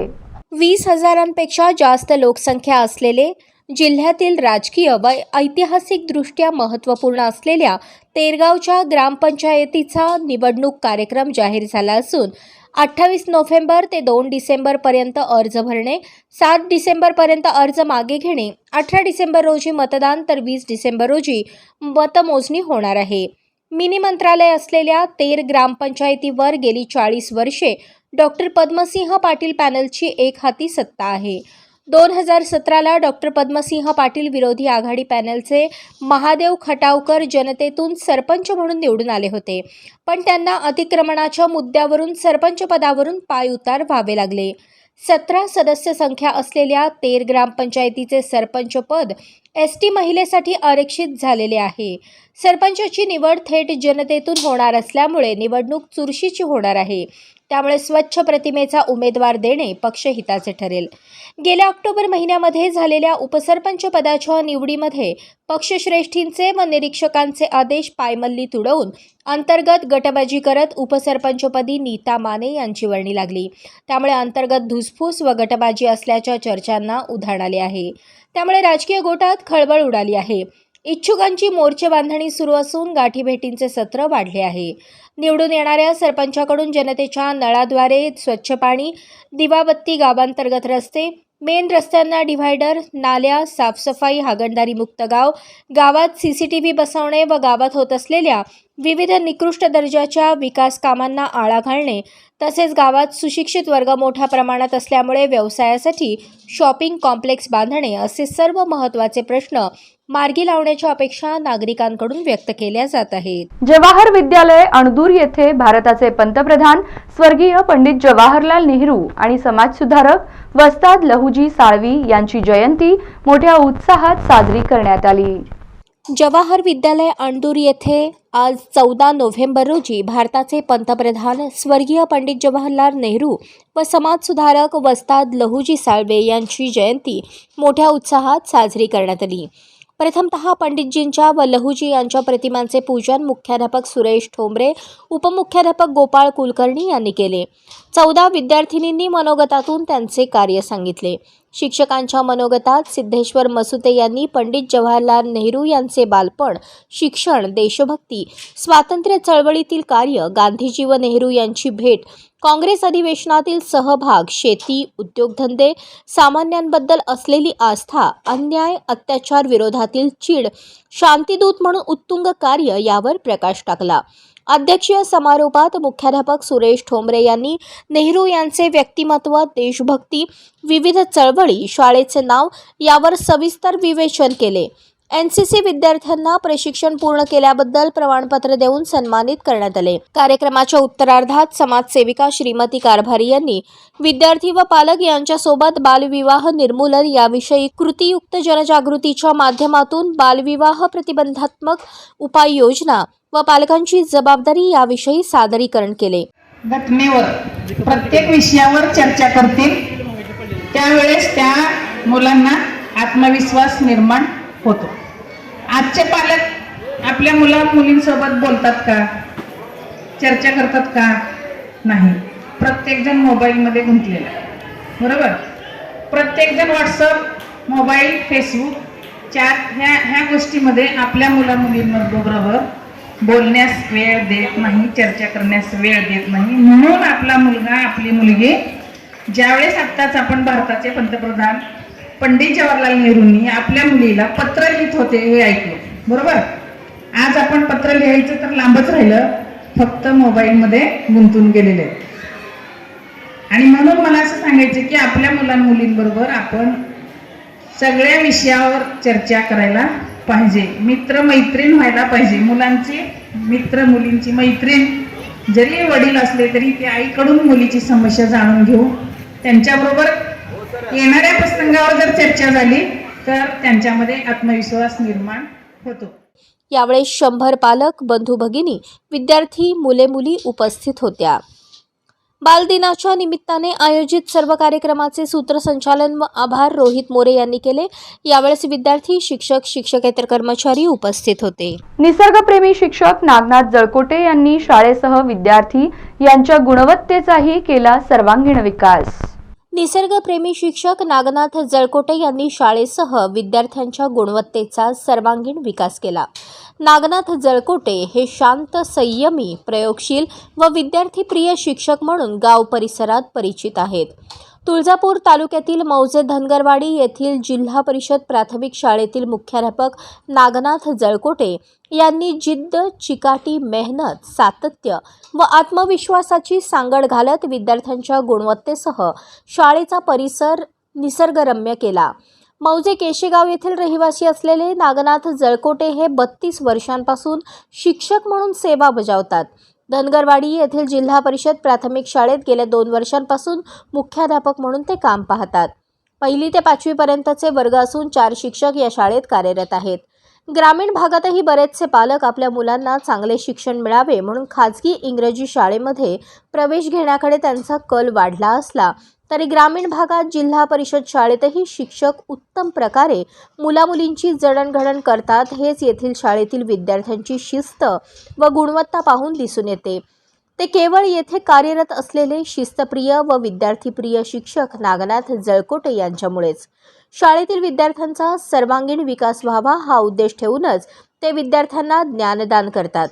20,000पेक्षा जास्त लोकसंख्या असलेले, जिल्ह्यातील राजकीय व ऐतिहासिकदृष्ट्या महत्त्वपूर्ण असलेल्या तेरगावच्या ग्रामपंचायतीचा निवडणूक कार्यक्रम जाहीर झाला असून 28 नोव्हेंबर ते 2 डिसेंबरपर्यंत अर्ज भरणे, 7 डिसेंबरपर्यंत अर्ज मागे घेणे, 18 डिसेंबर रोजी मतदान तर 20 डिसेंबर रोजी मतमोजणी होणार आहे. मिनी मंत्रालय असलेल्या तेर ग्रामपंचायतीवर गेली 40 वर्षे डॉक्टर पद्मसिंह पाटील पॅनलची एक हाती सत्ता आहे. 2017ला डॉक्टर पद्मसिंह पाटील विरोधी आघाडी पॅनलचे महादेव खटावकर जनतेतून सरपंच म्हणून निवडून आले होते, पण त्यांना अतिक्रमणाच्या मुद्द्यावरून सरपंच पदावरून पायउतार व्हावे लागले. 17 सदस्य संख्या असलेल्या तेर ग्रामपंचायतीचे सरपंच पद एसटी महिलेसाठी आरक्षित झालेले आहे. सरपंचाची निवड थेट जनतेतून होणार असल्यामुळे निवडणूक चुरशीची होणार आहे. त्यामुळे स्वच्छ प्रतिमेचा उमेदवार देणे पक्षहिताचे ठरेल. गेल्या ऑक्टोबर महिन्यामध्ये झालेल्या उपसरपंच पदाच्या निवडीमध्ये पक्षश्रेष्ठींचे व निरीक्षकांचे आदेश पायमल्ली तुडवून अंतर्गत गटबाजी करत उपसरपंचपदी नीता माने यांची वर्णी लागली. त्यामुळे अंतर्गत धुसफूस व गटबाजी असल्याच्या चर्चांना उधाण आले आहे. त्यामुळे राजकीय गोटात खळबळ उडाली आहे. इच्छुकांची मोर्चे बांधणी सुरू असून गाठीभेटींचे सत्र वाढले आहे. निवडून येणाऱ्या सरपंचाकडून जनतेच्या नळाद्वारे स्वच्छ पाणी, दिवाबत्ती, गावांतर्गत रस्ते, मेन रस्त्यांना डिव्हायडर, नाल्या, साफसफाई, हागणदारी मुक्त गाव, गावात CCTV बसवणे व गावात होत असलेल्या विविध निकृष्ट दर्जाच्या विकास कामांना आळा घालणे, तसेच गावात सुशिक्षित वर्ग मोठ्या प्रमाणात असल्यामुळे व्यवसायासाठी शॉपिंग कॉम्प्लेक्स बांधणे असे सर्व महत्त्वाचे प्रश्न मार्गी लावण्याच्या अपेक्षा नागरिकांकडून व्यक्त केल्या जात आहेत. जवाहर विद्यालय अणदूर येथे भारताचे पंतप्रधान स्वर्गीय पंडित जवाहरलाल नेहरू आणि समाजसुधारक वस्ताद लहुजी साळवी यांची जयंती मोठ्या उत्साहात साजरी करण्यात आली. जवाहर विद्यालय अणदूर येथे आज 14 नोव्हेंबर रोजी भारताचे पंतप्रधान स्वर्गीय पंडित जवाहरलाल नेहरू व समाजसुधारक वस्ताद लहुजी साळवे यांची जयंती मोठ्या उत्साहात साजरी करण्यात आली. प्रथमतः पंडितजींच्या व लहुजी यांच्या प्रतिमांचे पूजन मुख्याध्यापक सुरेश ठोंबरे, उपमुख्याध्यापक गोपाळ कुलकर्णी यांनी केले. 14 विद्यार्थिनींनी मनोगतातून त्यांचे कार्य सांगितले. शिक्षकांच्या मनोगतात सिद्धेश्वर मसुते यांनी पंडित जवाहरलाल नेहरू यांचे बालपण, शिक्षण, देशभक्ती, स्वातंत्र्य चळवळीतील कार्य, गांधीजी व नेहरू यांची भेट, काँग्रेस अधिवेशनातील सहभाग, शेती, उद्योगधंदे, सामान्यांबद्दल असलेली आस्था, अन्याय, अत्याचार विरोधातील चीड, शांतीदूत म्हणून उत्तुंग कार्य यावर प्रकाश टाकला. अध्यक्षीय समारोपात मुख्याध्यापक सुरेश ठोंबरे यांनी नेहरू यांचे व्यक्तिमत्व, देशभक्ती, विविध चळवळी, शाळेचे नाव यावर सविस्तर विवेचन केले. NCC विद्यार्थ्यांना प्रशिक्षण पूर्ण केल्याबद्दल प्रमाणपत्र देऊन सन्मानित करण्यात आले. कार्यक्रमाच्या उत्तरार्धात समाजसेविका श्रीमती कारभारी यांनी विद्यार्थी व पालक यांच्यासोबत बालविवाह निर्मूलन याविषयी कृतीयुक्त जनजागृतीच्या माध्यमातून बालविवाह प्रतिबंधात्मक उपाययोजना व पालकांची जबाबदारी याविषयी सादरीकरण केले. घटनेवर प्रत्येक विषयावर चर्चा करतील, त्यावेळेस त्या मुलांना आत्मविश्वास निर्माण होतो. आजचे पालक आपल्या मुलींसोबत बोलतात का, चर्चा करतात का? नाही. प्रत्येकजण मोबाईलमध्ये गुंतलेला, बरोबर. प्रत्येकजण व्हॉट्सअप, मोबाईल, फेसबुक, चॅट ह्या गोष्टीमध्ये आपल्या मुलींबरोबर बोलण्यास वेळ देत नाही, चर्चा करण्यास वेळ देत नाही. म्हणून आपला मुलगा, आपली मुलगी ज्यावेळेस आत्ताच आपण भारताचे पंतप्रधान पंडित जवाहरलाल नेहरूंनी आपल्या मुलीला पत्र लिहित होते हे ऐकलं, बरोबर. आज आपण पत्र लिहायचं तर लांबच राहिलं, फक्त मोबाईलमध्ये गुंतून गेलेले आहेत. आणि म्हणून मला असं सांगायचं की आपल्या मुलींबरोबर आपण सगळ्या विषयावर चर्चा करायला पाहिजे. मित्र मैत्रीण व्हायला पाहिजे. मुलांची मित्र, मुलींची मैत्रीण, जरी वडील असले तरी ते आईकडून मुलीची समस्या जाणून घेऊ. त्यांच्याबरोबर येणाऱ्या प्रसंगावर जर चर्चा झाली तर त्यांच्यामध्ये आत्मविश्वास निर्माण होतो. यावेळी 100 पालक, बंधू भगिनी, विद्यार्थी, मुले-मुली उपस्थित होत्या. बालदिनाच्या निमित्ताने आयोजित सर्व कार्यक्रमाचे सूत्रसंचालन व आभार रोहित मोरे यांनी केले. यावेळेस विद्यार्थी, शिक्षक, शिक्षकेतर कर्मचारी उपस्थित होते. निसर्गप्रेमी शिक्षक नागनाथ जळकोटे यांनी शाळेसह विद्यार्थी यांच्या गुणवत्तेचाही केला सर्वांगीण विकास. निसर्गप्रेमी शिक्षक नागनाथ जळकोटे यांनी शाळेसह विद्यार्थ्यांच्या गुणवत्तेचा सर्वांगीण विकास केला. नागनाथ जळकोटे हे शांत, संयमी, प्रयोगशील व विद्यार्थीप्रिय शिक्षक म्हणून गाव परिसरात परिचित आहेत. तुळजापूर तालुक्यातील मौजे धनगरवाडी येथील जिल्हा परिषद प्राथमिक शाळेतील मुख्याध्यापक नागनाथ जळकोटे यांनी जिद्द, चिकाटी, मेहनत, सातत्य व आत्मविश्वासाची सांगड घालत विद्यार्थ्यांच्या गुणवत्तेसह शाळेचा परिसर निसर्गरम्य केला. मौजे केशेगाव येथील रहिवासी असलेले नागनाथ जळकोटे हे 32 वर्षांपासून शिक्षक म्हणून सेवा बजावतात. धनगरवाडी येथील जिल्हा परिषद प्राथमिक शाळेत गेल्या 2 वर्षांपासून मुख्याध्यापक म्हणून ते काम पाहतात. 1ली ते 5वी पर्यंतचे वर्ग असून 4 शिक्षक या शाळेत कार्यरत आहेत. ग्रामीण भागातही बरेचसे पालक आपल्या मुलांना चांगले शिक्षण मिळावे म्हणून खाजगी इंग्रजी शाळेमध्ये प्रवेश घेण्याकडे त्यांचा कल वाढला असला तरी ग्रामीण भागात जिल्हा परिषद शाळेतही शिक्षक उत्तम प्रकारे मुलामुलींची जडणघडण करतात. हेच येथील शाळेतील विद्यार्थ्यांची शिस्त व गुणवत्ता पाहून दिसून येते. ते केवळ येथे कार्यरत असलेले शिस्तप्रिय व विद्यार्थीप्रिय शिक्षक नागनाथ जळकोटे यांच्यामुळेच. शाळेतील विद्यार्थ्यांचा सर्वांगीण विकास व्हावा हा उद्देश ठेवूनच ते विद्यार्थ्यांना ज्ञानदान करतात.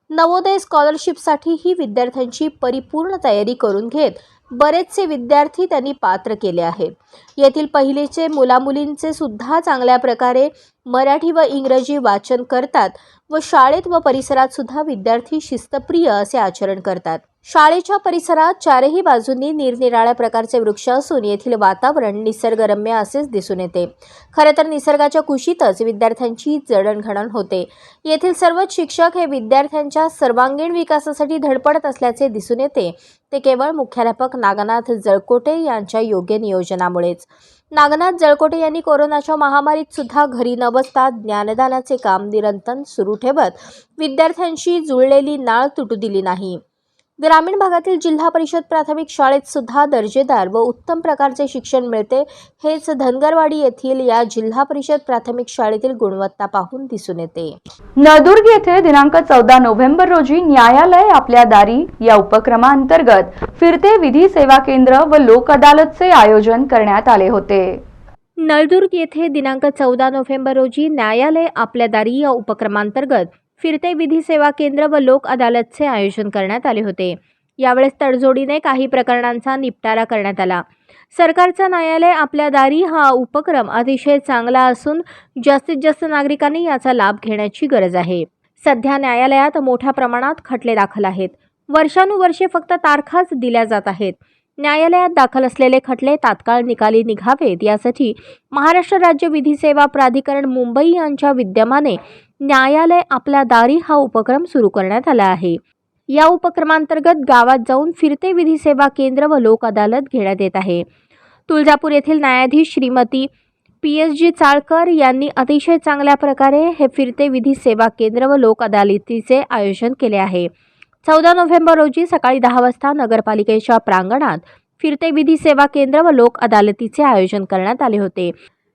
नवोदय स्कॉलरशिपसाठी ही विद्यार्थ्यांची परिपूर्ण तयारी करून घेत बरेचसे विद्यार्थी त्यांनी पात्र केले आहेत. येथील पहिलेचे मुलामुलींचे सुद्धा चांगल्या प्रकारे मराठी व इंग्रजी वाचन करतात व शाळेत व परिसरात सुद्धा विद्यार्थी शिस्तप्रिय असे आचरण करतात. शाळेच्या परिसरात चारही बाजूंनी निरनिराळ्या प्रकारचे वृक्ष असून येथील वातावरण निसर्गरम्य असेच दिसून येते. खरं तर निसर्गाच्या कुशीतच विद्यार्थ्यांची जडणघडण होते. येथील सर्वच शिक्षक हे विद्यार्थ्यांच्या सर्वांगीण विकासासाठी धडपडत असल्याचे दिसून येते. ते केवळ मुख्याध्यापक नागनाथ जळकोटे यांच्या योग्य नियोजनामुळेच. नागनाथ जळकोटे यांनी कोरोनाच्या महामारीत सुद्धा घरी न बसता ज्ञानदानाचे काम निरंतर सुरू ठेवत विद्यार्थ्यांशी जुळलेली नाळ तुटू दिली नाही. ग्रामीण भागातील जिल्हा परिषद प्राथमिक शाळेत सुद्धा दर्जेदार व उत्तम प्रकारचे शिक्षण मिळते. हेच धनगरवाडी येथील या जिल्हा परिषद प्राथमिक शाळेतील गुणवत्ता पाहून दिसून येते. नळदुर्ग येथे दिनांक 14 नोव्हेंबर रोजी न्यायालय आपल्या दारी या उपक्रमाअंतर्गत फिरते विधी सेवा केंद्र व लोक अदालतचे आयोजन करण्यात आले होते. नळदुर्ग येथे दिनांक 14 नोव्हेंबर रोजी न्यायालय आपल्या दारी या उपक्रमांतर्गत फिरते विधी सेवा केंद्र व लोक अदालतचे आयोजन करण्यात आले होते. यावेळेस तडजोडीने काही प्रकरणांचा निपटारा करण्यात आला. सरकारचा न्यायालय आपल्या दारी हा उपक्रम अतिशय चांगला असून जास्तीत जास्त नागरिकांनी याचा लाभ घेण्याची गरज आहे. सध्या न्यायालयात मोठ्या प्रमाणात खटले दाखल आहेत. वर्षानुवर्षे फक्त तारखाच दिल्या जात आहेत. न्यायालयात दाखल असलेले खटले तात्काळ निकाली निघावेत यासाठी महाराष्ट्र राज्य विधी सेवा प्राधिकरण मुंबई यांच्या विद्यमाने न्यायालय आपल्या दारी हा उपक्रम सुरू करण्यात आला आहे. या उपक्रमांतर्गत गावात जाऊन फिरते विधी सेवा केंद्र व लोक अदालत घेण्यात येत आहे. तुळजापूर येथील न्यायाधीश श्रीमती PSG चाळकर यांनी अतिशय चांगल्या प्रकारे हे फिरते विधी सेवा केंद्र व लोक अदालतीचे आयोजन केले आहे. 14 नोव्हेंबर रोजी सकाळी 10 वाजता नगरपालिकेच्या प्रांगणात फिरते विधी सेवा केंद्र व लोक अदालतीचे आयोजन करण्यात आले होते.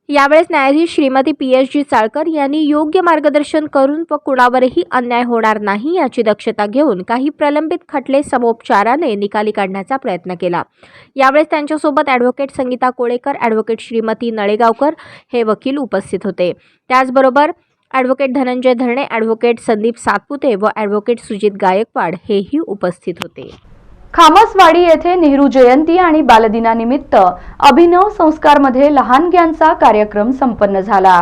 यावेळेस न्यायाधीश श्रीमती PSG चाळकर यांनी योग्य मार्गदर्शन करून व कुणावरही अन्याय होणार नाही याची दक्षता घेऊन काही प्रलंबित खटले समोपचाराने निकाली काढण्याचा प्रयत्न केला. यावेळेस त्यांच्यासोबत ॲडव्होकेट संगीता कोळेकर, ॲडव्होकेट श्रीमती नळेगावकर हे वकील उपस्थित होते. त्याचबरोबर ॲडव्होकेट धनंजय धरणे, ॲडव्होकेट संदीप सातपुते व ॲडव्होकेट सुजित गायकवाड हेही उपस्थित होते. खामसवाडी येथे नेहरू जयंती आणि बालदिनानिमित्त अभिनव संस्कारमध्ये लहानग्यांचा कार्यक्रम संपन्न झाला.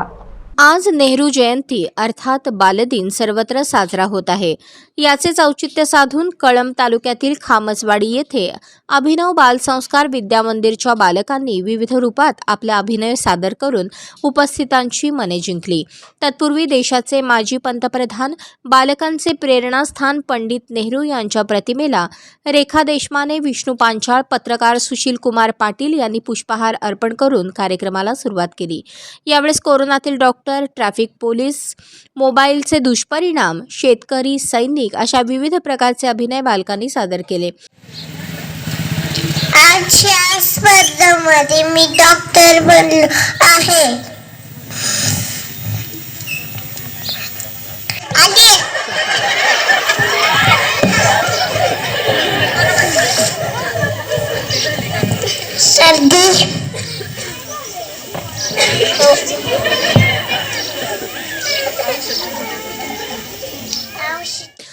आज नेहरू जयंती अर्थात बालदिन सर्वत्र साजरा होत आहे. याचेच औचित्य साधून कळंब तालुक्यातील खामसवाडी येथे अभिनव बालसंस्कार विद्यामंदिरच्या बालकांनी विविध रूपात आपला अभिनय सादर करून उपस्थितांची मने जिंकली. तत्पूर्वी देशाचे माजी पंतप्रधान, बालकांचे प्रेरणास्थान पंडित नेहरू यांच्या प्रतिमेला रेखा देशमाने, विष्णू पांचाळ, पत्रकार सुशील कुमार पाटील यांनी पुष्पहार अर्पण करून कार्यक्रमाला सुरुवात केली. यावेळेस कोरोनातील डॉक्टर, ट्रॅफिक पोलीस, मोबाईलचे दुष्परिणाम, शेतकरी, सैनिक अशा विविध प्रकारचे अभिनय बालकांनी सादर केले. आजच्या स्पर्धेमध्ये मी डॉक्टर बनलो आहे.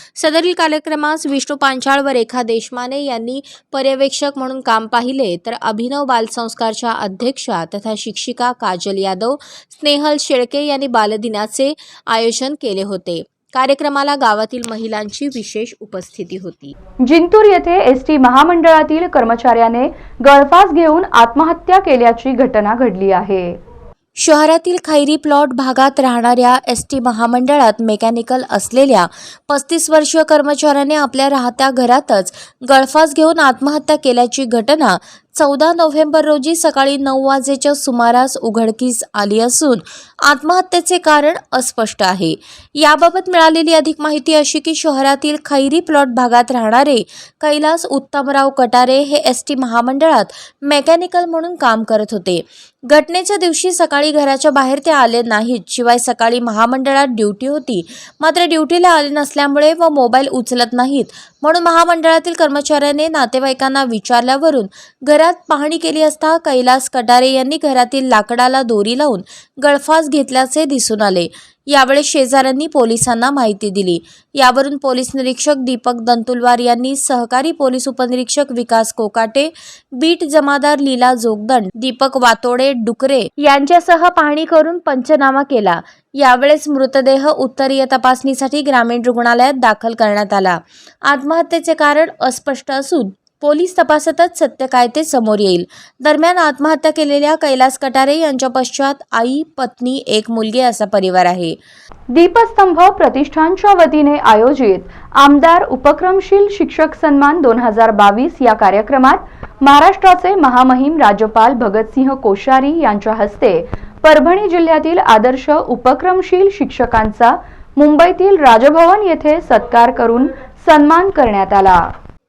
सर्दी सदरील कार्यक्रमास विष्णू पांचाळ व रेखा देशमाने यांनी पर्यवेक्षक म्हणून काम पाहिले, तर अभिनव बालसंस्कारच्या अध्यक्षा तथा शिक्षिका काजल यादव, स्नेहल शेळके यांनी बालदिनाचे आयोजन केले होते. कार्यक्रमाला गावातील महिलांची विशेष उपस्थिती होती. जिंतूर येथे एसटी महामंडळातील कर्मचाऱ्याने गळफास घेऊन आत्महत्या केल्याची घटना घडली आहे. शहरातील खैरी प्लॉट भागात राहणाऱ्या एसटी महामंडळात मेकॅनिकल असलेल्या 35 वर्षीय कर्मचाऱ्याने आपल्या राहत्या घरातच गळफास घेऊन आत्महत्या केल्याची घटना 14 नोव्हेंबर रोजी सकाळी 9 वाजेच्या सुमारास उघडकीस आली असून आत्महत्येचे कारण अस्पष्ट आहे. याबाबत मिळालेली अधिक माहिती अशी की शहरातील खैरी प्लॉट भागात राहणारे कैलास उत्तमराव कटारे हे एसटी महामंडळात मेकॅनिकल म्हणून काम करत होते. घटनेच्या दिवशी सकाळी घराच्या बाहेर ते आले नाहीत. शिवाय सकाळी महामंडळात ड्युटी होती, मात्र ड्युटीला आले नसल्यामुळे व मोबाईल उचलत नाहीत म्हणून महामंडळातील कर्मचाऱ्याने नातेवाईकांना विचारल्यावरून घरात पाहणी केली असता कैलास कटारे यांनी घरातील लाकडाला दोरी लावून गळफास घेतल्याचे दिसून आले. यावेळी शेजाऱ्यांनी पोलिसांना माहिती दिली. यावरून पोलीस निरीक्षक दीपक दंतुलवार यांनी सहकारी पोलीस उपनिरीक्षक विकास कोकाटे, बीट जमादार लीला जोगदंड, दीपक वातोडे डुकरे यांच्यासह पाहणी करून पंचनामा केला. यावेळेस मृतदेह उत्तरीय तपासणीसाठी ग्रामीण रुग्णालयात दाखल करण्यात आला. आत्महत्येचे कारण अस्पष्ट असून पोलीस तपासातच सत्य काय ते समोर येईल. दरम्यान आत्महत्या केलेल्या कैलास कटारे यांच्या पश्चात आई, पत्नी, एक मुलगी असा परिवार आहे. दीपस्तंभ प्रतिष्ठानच्या वतीने आयोजित आमदार उपक्रमशील शिक्षक सन्मान 2022 या कार्यक्रमात महाराष्ट्राचे महामहिम राज्यपाल भगतसिंह कोश्यारी यांच्या हस्ते परभणी जिल्ह्यातील आदर्श उपक्रमशील शिक्षकांचा मुंबईतील राजभवन येथे सत्कार करून सन्मान करण्यात आला.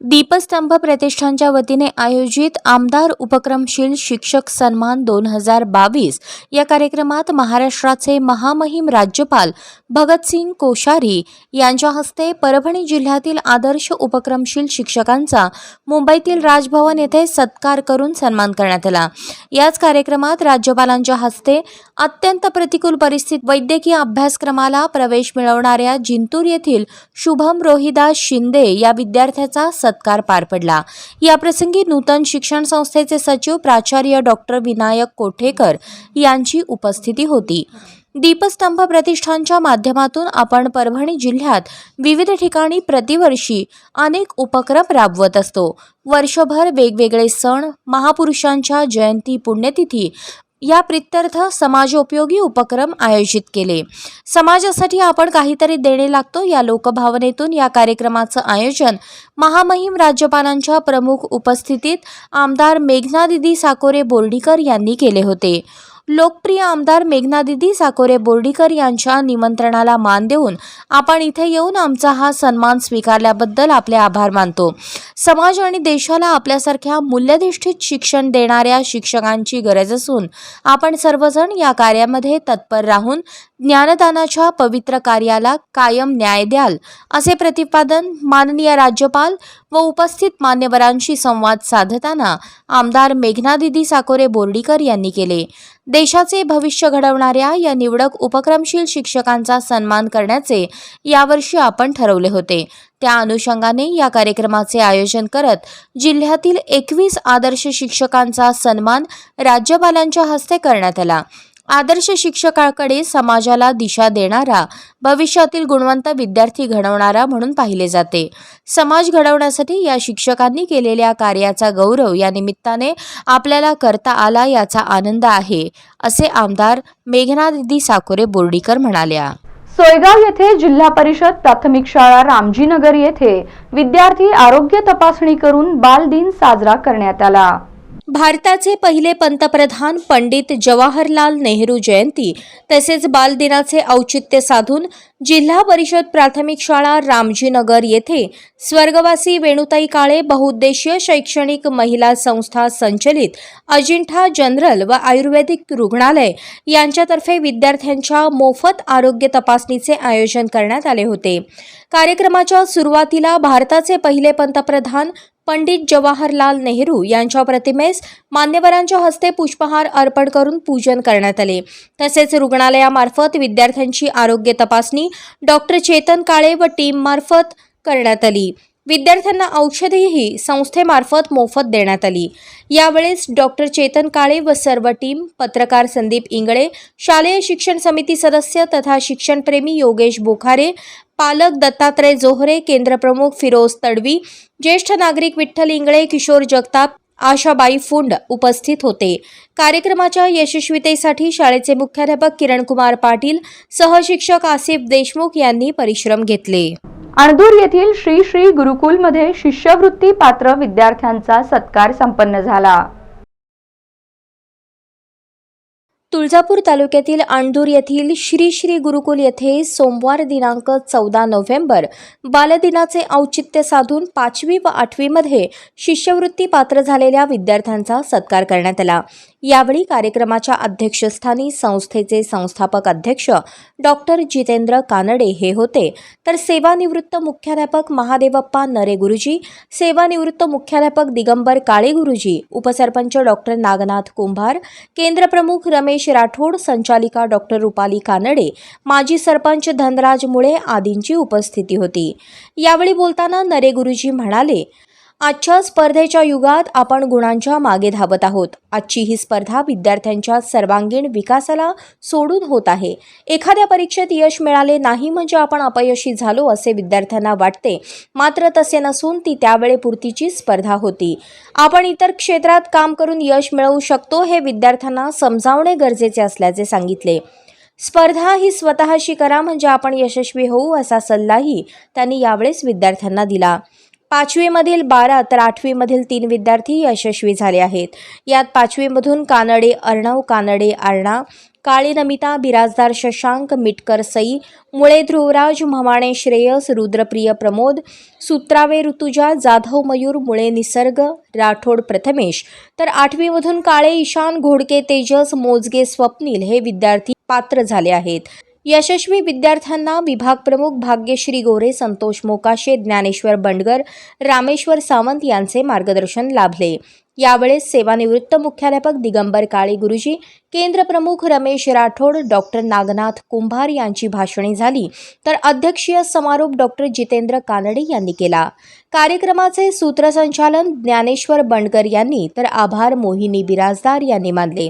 दीपस्तंभ प्रतिष्ठानच्या वतीने आयोजित आमदार उपक्रमशील शिक्षक सन्मान 2022 या कार्यक्रमात महाराष्ट्राचे महामहिम राज्यपाल भगतसिंह कोश्यारी यांच्या हस्ते परभणी जिल्ह्यातील आदर्श उपक्रमशील शिक्षकांचा मुंबईतील राजभवन येथे सत्कार करून सन्मान करण्यात आला. याच कार्यक्रमात राज्यपालांच्या हस्ते अत्यंत प्रतिकूल परिस्थितीत वैद्यकीय अभ्यासक्रमाला प्रवेश मिळवणाऱ्या जिंतूर येथील शुभम रोहिदास शिंदे या विद्यार्थ्याचा सत्कार पार पडला. या प्रसंगी नूतन शिक्षण संस्थेचे सचिव प्राचार्य डॉक्टर विनायक कोठेकर यांची उपस्थिती होती. दीपस्तंभ प्रतिष्ठानच्या माध्यमातून आपण परभणी जिल्ह्यात विविध ठिकाणी प्रतिवर्षी अनेक उपक्रम राबवत असतो. वर्षभर वेगवेगळे सण, महापुरुषांच्या जयंती, पुण्यतिथी या प्रित्यर्थ समाजोपयोगी उपक्रम आयोजित केले. समाजासाठी आपण काहीतरी देणे लागतो या लोकभावनेतून या कार्यक्रमाचं आयोजन महामहिम राज्यपालांच्या प्रमुख उपस्थितीत आमदार मेघनादिदी साकोरे बोर्डीकर यांनी केले होते. लोकप्रिय आमदार मेघनादिदी साकोरे बोर्डीकर यांच्या निमंत्रणाला मान देऊन आपण इथे येऊन आमचा हा सन्मान स्वीकारल्याबद्दल आपले आभार मानतो. समाज आणि देशाला आपल्यासारख्या मूल्यधिष्ठित शिक्षण देणाऱ्या शिक्षकांची गरज असून आपण सर्वजण या कार्यामध्ये तत्पर राहून ज्ञानदानाच्या पवित्र कार्याला कायम न्याय द्याल, असे प्रतिपादन माननीय राज्यपाल व उपस्थित मान्यवरांशी संवाद साधताना आमदार मेघनादिदी साकोरे बोर्डीकर यांनी केले. देशाचे भविष्य घडवणाऱ्या या निवडक उपक्रमशील शिक्षकांचा सन्मान करण्याचे यावर्षी आपण ठरवले होते. त्या अनुषंगाने या कार्यक्रमाचे आयोजन करत जिल्ह्यातील 21 आदर्श शिक्षकांचा सन्मान राज्यपालांच्या हस्ते करण्यात आला. आदर्श शिक्षकाकडे समाजाला दिशा देणारा, भविष्यातील गुणवंत विद्यार्थी घडवणारा म्हणून पाहिले जाते. समाज घडवण्यासाठी या शिक्षकांनी केलेल्या कार्याचा गौरव या निमित्ताने आपल्याला करता आला याचा आनंद आहे, असे आमदार मेघनादिदी साकोरे बोर्डीकर म्हणाल्या. सोयगाव येथे जिल्हा परिषद प्राथमिक शाळा रामजीनगर येथे विद्यार्थी आरोग्य तपासणी करून बालदिन साजरा करण्यात आला. भारताचे पहिले पंतप्रधान पंडित जवाहरलाल नेहरू जयंती तसेच बालदिनाचे औचित्य साधून जिल्हा परिषद प्राथमिक शाळा रामजीनगर येथे स्वर्गवासी वेणुताई काळे बहुउद्देशीय शैक्षणिक महिला संस्था संचलित अजिंठा जनरल व आयुर्वेदिक रुग्णालय यांच्यातर्फे विद्यार्थ्यांच्या मोफत आरोग्य तपासणीचे आयोजन करण्यात आले होते. कार्यक्रमाच्या सुरुवातीला भारताचे पहिले पंतप्रधान पंडित जवाहरलाल नेहरू यांच्या प्रतिमेस मान्यवरांच्या हस्ते पुष्पहार अर्पण करून पूजन करण्यात आले. तसेच रुग्णालयामार्फत विद्यार्थ्यांची आरोग्य तपासणी डॉक्टर चेतन काळे व टीममार्फत करण्यात आली. विद्यार्थ्यांना औषधेही संस्थेमार्फत मोफत देण्यात आली. यावेळेस डॉक्टर चेतन काळे व सर्व टीम, पत्रकार संदीप इंगळे, शालेय शिक्षण समिती सदस्य तथा शिक्षणप्रेमी योगेश बोखारे, पालक दत्तात्रय जोहरे, केंद्रप्रमुख फिरोज तडवी, ज्येष्ठ नागरिक विठ्ठल इंगळे, किशोर जगताप, आशाबाई फुंड उपस्थित होते. कार्यक्रमाच्या यशस्वीतेसाठी शाळेचे मुख्याध्यापक किरणकुमार पाटील, सहशिक्षक आसिफ देशमुख यांनी परिश्रम घेतले. अणदूर येथील श्री श्री गुरुकुलमध्ये शिष्यवृत्ती पात्र विद्यार्थ्यांचा सत्कार संपन्न झाला. तुळजापूर तालुक्यातील अणदूर येथील श्री श्री गुरुकुल येथे सोमवार दिनांक 14 नोव्हेंबर बालदिनाचे औचित्य साधून 5वी व 8वी मध्ये शिष्यवृत्ती पात्र झालेल्या विद्यार्थ्यांचा सत्कार करण्यात आला. यावेळी कार्यक्रमाच्या अध्यक्षस्थानी संस्थेचे संस्थापक अध्यक्ष डॉक्टर जितेंद्र कानडे हे होते, तर सेवानिवृत्त मुख्याध्यापक महादेवप्पा नरे गुरुजी, सेवानिवृत्त मुख्याध्यापक दिगंबर काळे गुरुजी, उपसरपंच डॉक्टर नागनाथ कुंभार, केंद्रप्रमुख रमेश राठोड, संचालिका डॉक्टर रुपाली कानडे, माजी सरपंच धनराज मुळे आदींची उपस्थिती होती. यावेळी बोलताना नरे गुरुजी म्हणाले, आजच्या स्पर्धेच्या युगात आपण गुणांच्या मागे धावत आहोत. आजची ही स्पर्धा विद्यार्थ्यांच्या सर्वांगीण विकासाला सोडून होत आहे. एखाद्या परीक्षेत यश मिळाले नाही म्हणजे आपण अपयशी झालो असे विद्यार्थ्यांना वाटते, मात्र तसे नसून ती त्यावेळेपुरतीची स्पर्धा होती. आपण इतर क्षेत्रात काम करून यश मिळवू शकतो हे विद्यार्थ्यांना समजावणे गरजेचे असल्याचे सांगितले. स्पर्धा ही स्वतःशी करा म्हणजे आपण यशस्वी होऊ असा सल्लाही त्यांनी यावेळेस विद्यार्थ्यांना दिला. 5वी मधील 12 तर 8वी मधील 3 विद्यार्थी यशस्वी झाले आहेत. यात 5वी मधून कानडे अर्णव, कानडे आरणा, काळे नमिता, बिराजदार शशांक, मिटकर सई, मुळे ध्रुवराज, म्हमाणे श्रेयस, रुद्रप्रिय प्रमोद, सुत्रावे ऋतुजा, जाधव मयूर, मुळे निसर्ग, राठोड प्रथमेश, तर 8वी मधून काळे ईशान, घोडके तेजस, मोजगे स्वप्नील हे विद्यार्थी पात्र झाले आहेत. यशस्वी विद्यार्थ्यांना विभाग प्रमुख भाग्यश्री गोरे, संतोष मोकाशे, ज्ञानेश्वर बंडगर, रामेश्वर सावंत यांचे मार्गदर्शन लाभले. यावेळेस सेवानिवृत्त मुख्याध्यापक दिगंबर काळे गुरुजी, केंद्रप्रमुख रमेश राठोड, डॉक्टर नागनाथ कुंभार यांची भाषणे झाली, तर अध्यक्षीय समारोप डॉक्टर जितेंद्र कानडे यांनी केला. कार्यक्रमाचे सूत्रसंचालन ज्ञानेश्वर बंडगर यांनी तर आभार मोहिनी बिराजदार यांनी मानले.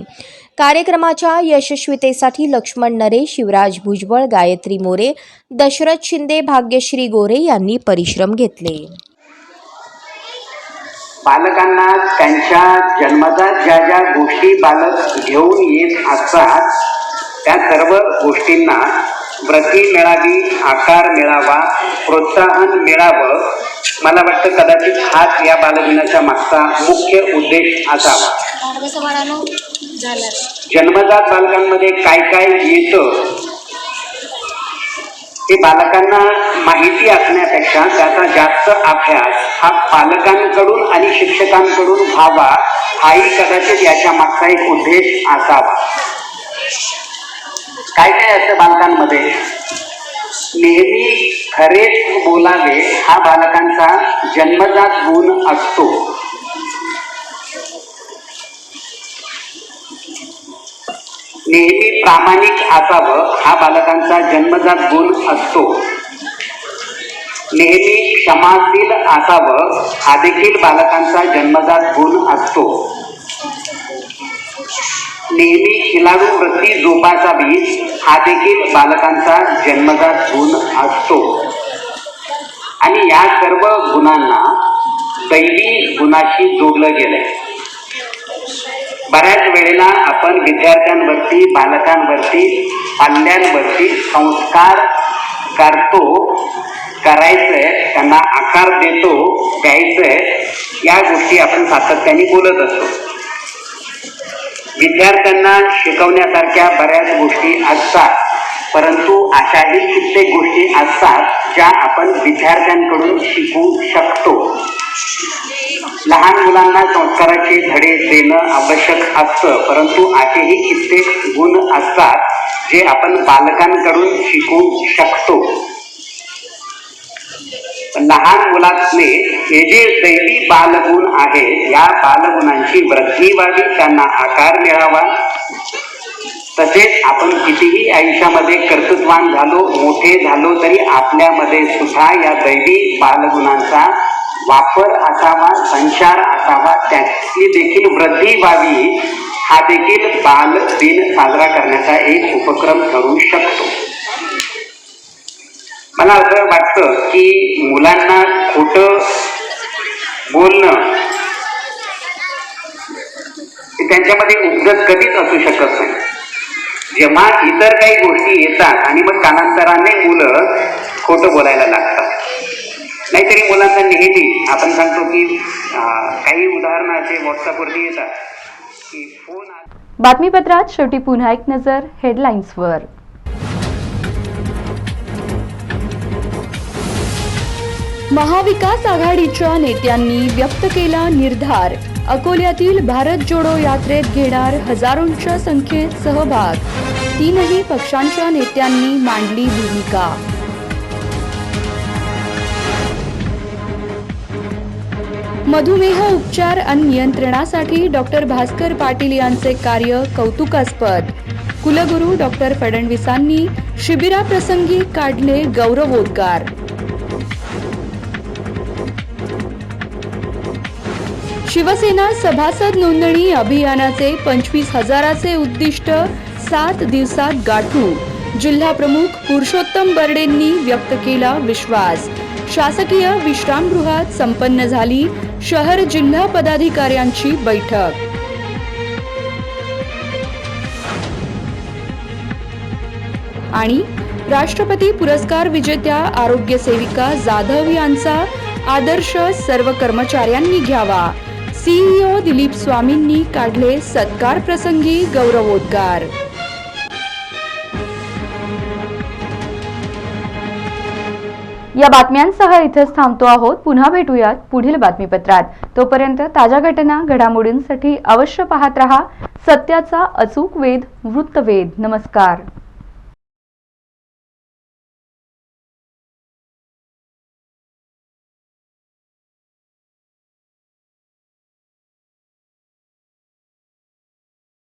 कार्यक्रमाच्या यशस्वीतेसाठी लक्ष्मण नरे, शिवराज भुजबळ, गायत्री मोरे, दशरथ शिंदे, भाग्यश्री गोरे यांनी परिश्रम घेतले. बालकांना त्यांच्या जन्मजात ज्या ज्या गोष्टी बालक घेऊन येत असतात त्या सर्व गोष्टींना व्रती मिळावी, आकार मिळावा, प्रोत्साहन मिळावं, मला वाटतं कदाचित हाच या बालदिनाच्या मागचा मुख्य उद्देश असावा. जन्मजात बालकांमध्ये काय काय येतं हे बालकांना माहिती असण्यापेक्षा त्याचा जास्त अभ्यास हा पालकांकडून आणि शिक्षकांकडून व्हावा, हाही कदाचित याच्या मागचा एक उद्देश असावा. काय काय असतं बालकांमध्ये? नेहमी खरेच बोलावे हा बालकांचा जन्मजात गुण असतो. नेहमी प्रामाणिक असावं हा बालकांचा जन्मजात गुण असतो. नेहमी क्षमाशील असावं हा देखील बालकांचा जन्मजात गुण असतो. नेहमी खिलाडू वृत्ती जोपासावी हा देखील बालकांचा जन्मजात गुण असतो. आणि या सर्व गुणांना दैवी गुणाशी जोडलं गेलंय. बऱ्याच वेळेला आपण विद्यार्थ्यांवरती, बालकांवरती, पाल्यांवरती संस्कार करतो, करायचंय, त्यांना आकार देतो, द्यायचंय, या गोष्टी आपण सातत्याने बोलत असतो. विद्यार्थ्यांना शिकवण्यासारख्या बऱ्याच गोष्टी असतात, परंतु अशाही कित्येक गोष्टी असतात ज्या आपण विद्यार्थ्यांकडून शिकू शकतो. लहान मुलांना संस्काराचे धडे देणं आवश्यक असतं, परंतु असेही कित्येक गुण असतात जे आपण बालकांकडून शिकू शकतो. लहान मुलातले हे जे दैवी बालगुण आहेत, या बालगुणांची वृद्धी व्हावी, त्यांना आकार मिळावा, तसेच आपण कितीही आयुष्यामध्ये कर्तृत्वान झालो, मोठे झालो, तरी आपल्यामध्ये सुद्धा या दैवी बालगुणांचा वापर असावा, संचार असावा, त्याची देखील वृद्धी व्हावी. हा देखील बाल दिन साजरा करण्याचा एक उपक्रम ठरू शकतो. मला असं वाटतं की मुलांना खोटं बोलणं त्यांच्यामध्ये उपजत कधीच असू शकत नाही. जेव्हा इतर काही गोष्टी येतात आणि मग कालांतराने मुलं खोटं बोलायला लागतात. नाहीतरी मुलांना नेहमी आपण सांगतो की काही उदाहरणं असे व्हॉट्सअपवरती येतात की फोन. बातमीपत्रात शेवटी पुन्हा एक नजर हेडलाईन्सवर. महाविकास आघाडीच्या नेत्यांनी व्यक्त केला निर्धार. अकोल्यातील भारत जोडो यात्रेत घेणार हजारोंच्या संख्येत सहभाग. तीनही पक्षांच्या नेत्यांनी मांडली भूमिका. मधुमेह उपचार आणि नियंत्रणासाठी डॉक्टर भास्कर पाटील यांचे कार्य कौतुकास्पद. कुलगुरू डॉक्टर फडणवीसांनी शिबिराप्रसंगी काढले गौरवोद्गार. शिवसेना सभासद नोंदणी अभियानाचे 25,000चे उद्दिष्ट 7 दिवसात गाठू. जिल्हा प्रमुख पुरुषोत्तम बर्डेंनी व्यक्त केला विश्वास. शासकीय विश्रामगृहात संपन्न झाली शहर जिल्हा पदाधिकाऱ्यांची बैठक. आणि राष्ट्रपती पुरस्कार विजेत्या आरोग्य सेविका जाधव यांचा आदर्श सर्व कर्मचाऱ्यांनी घ्यावा. सीईओ दिलीप स्वामींनी काढले सत्कार प्रसंगी गौरवोद्गार. या बातम्यांसह इथेच थांबतो आहोत. पुन्हा भेटूयात पुढील बातमीपत्रात. तोपर्यंत ताज्या घटना घडामोडींसाठी अवश्य पाहत रहा सत्याचा अचूक वेध वृत्तवेध. नमस्कार.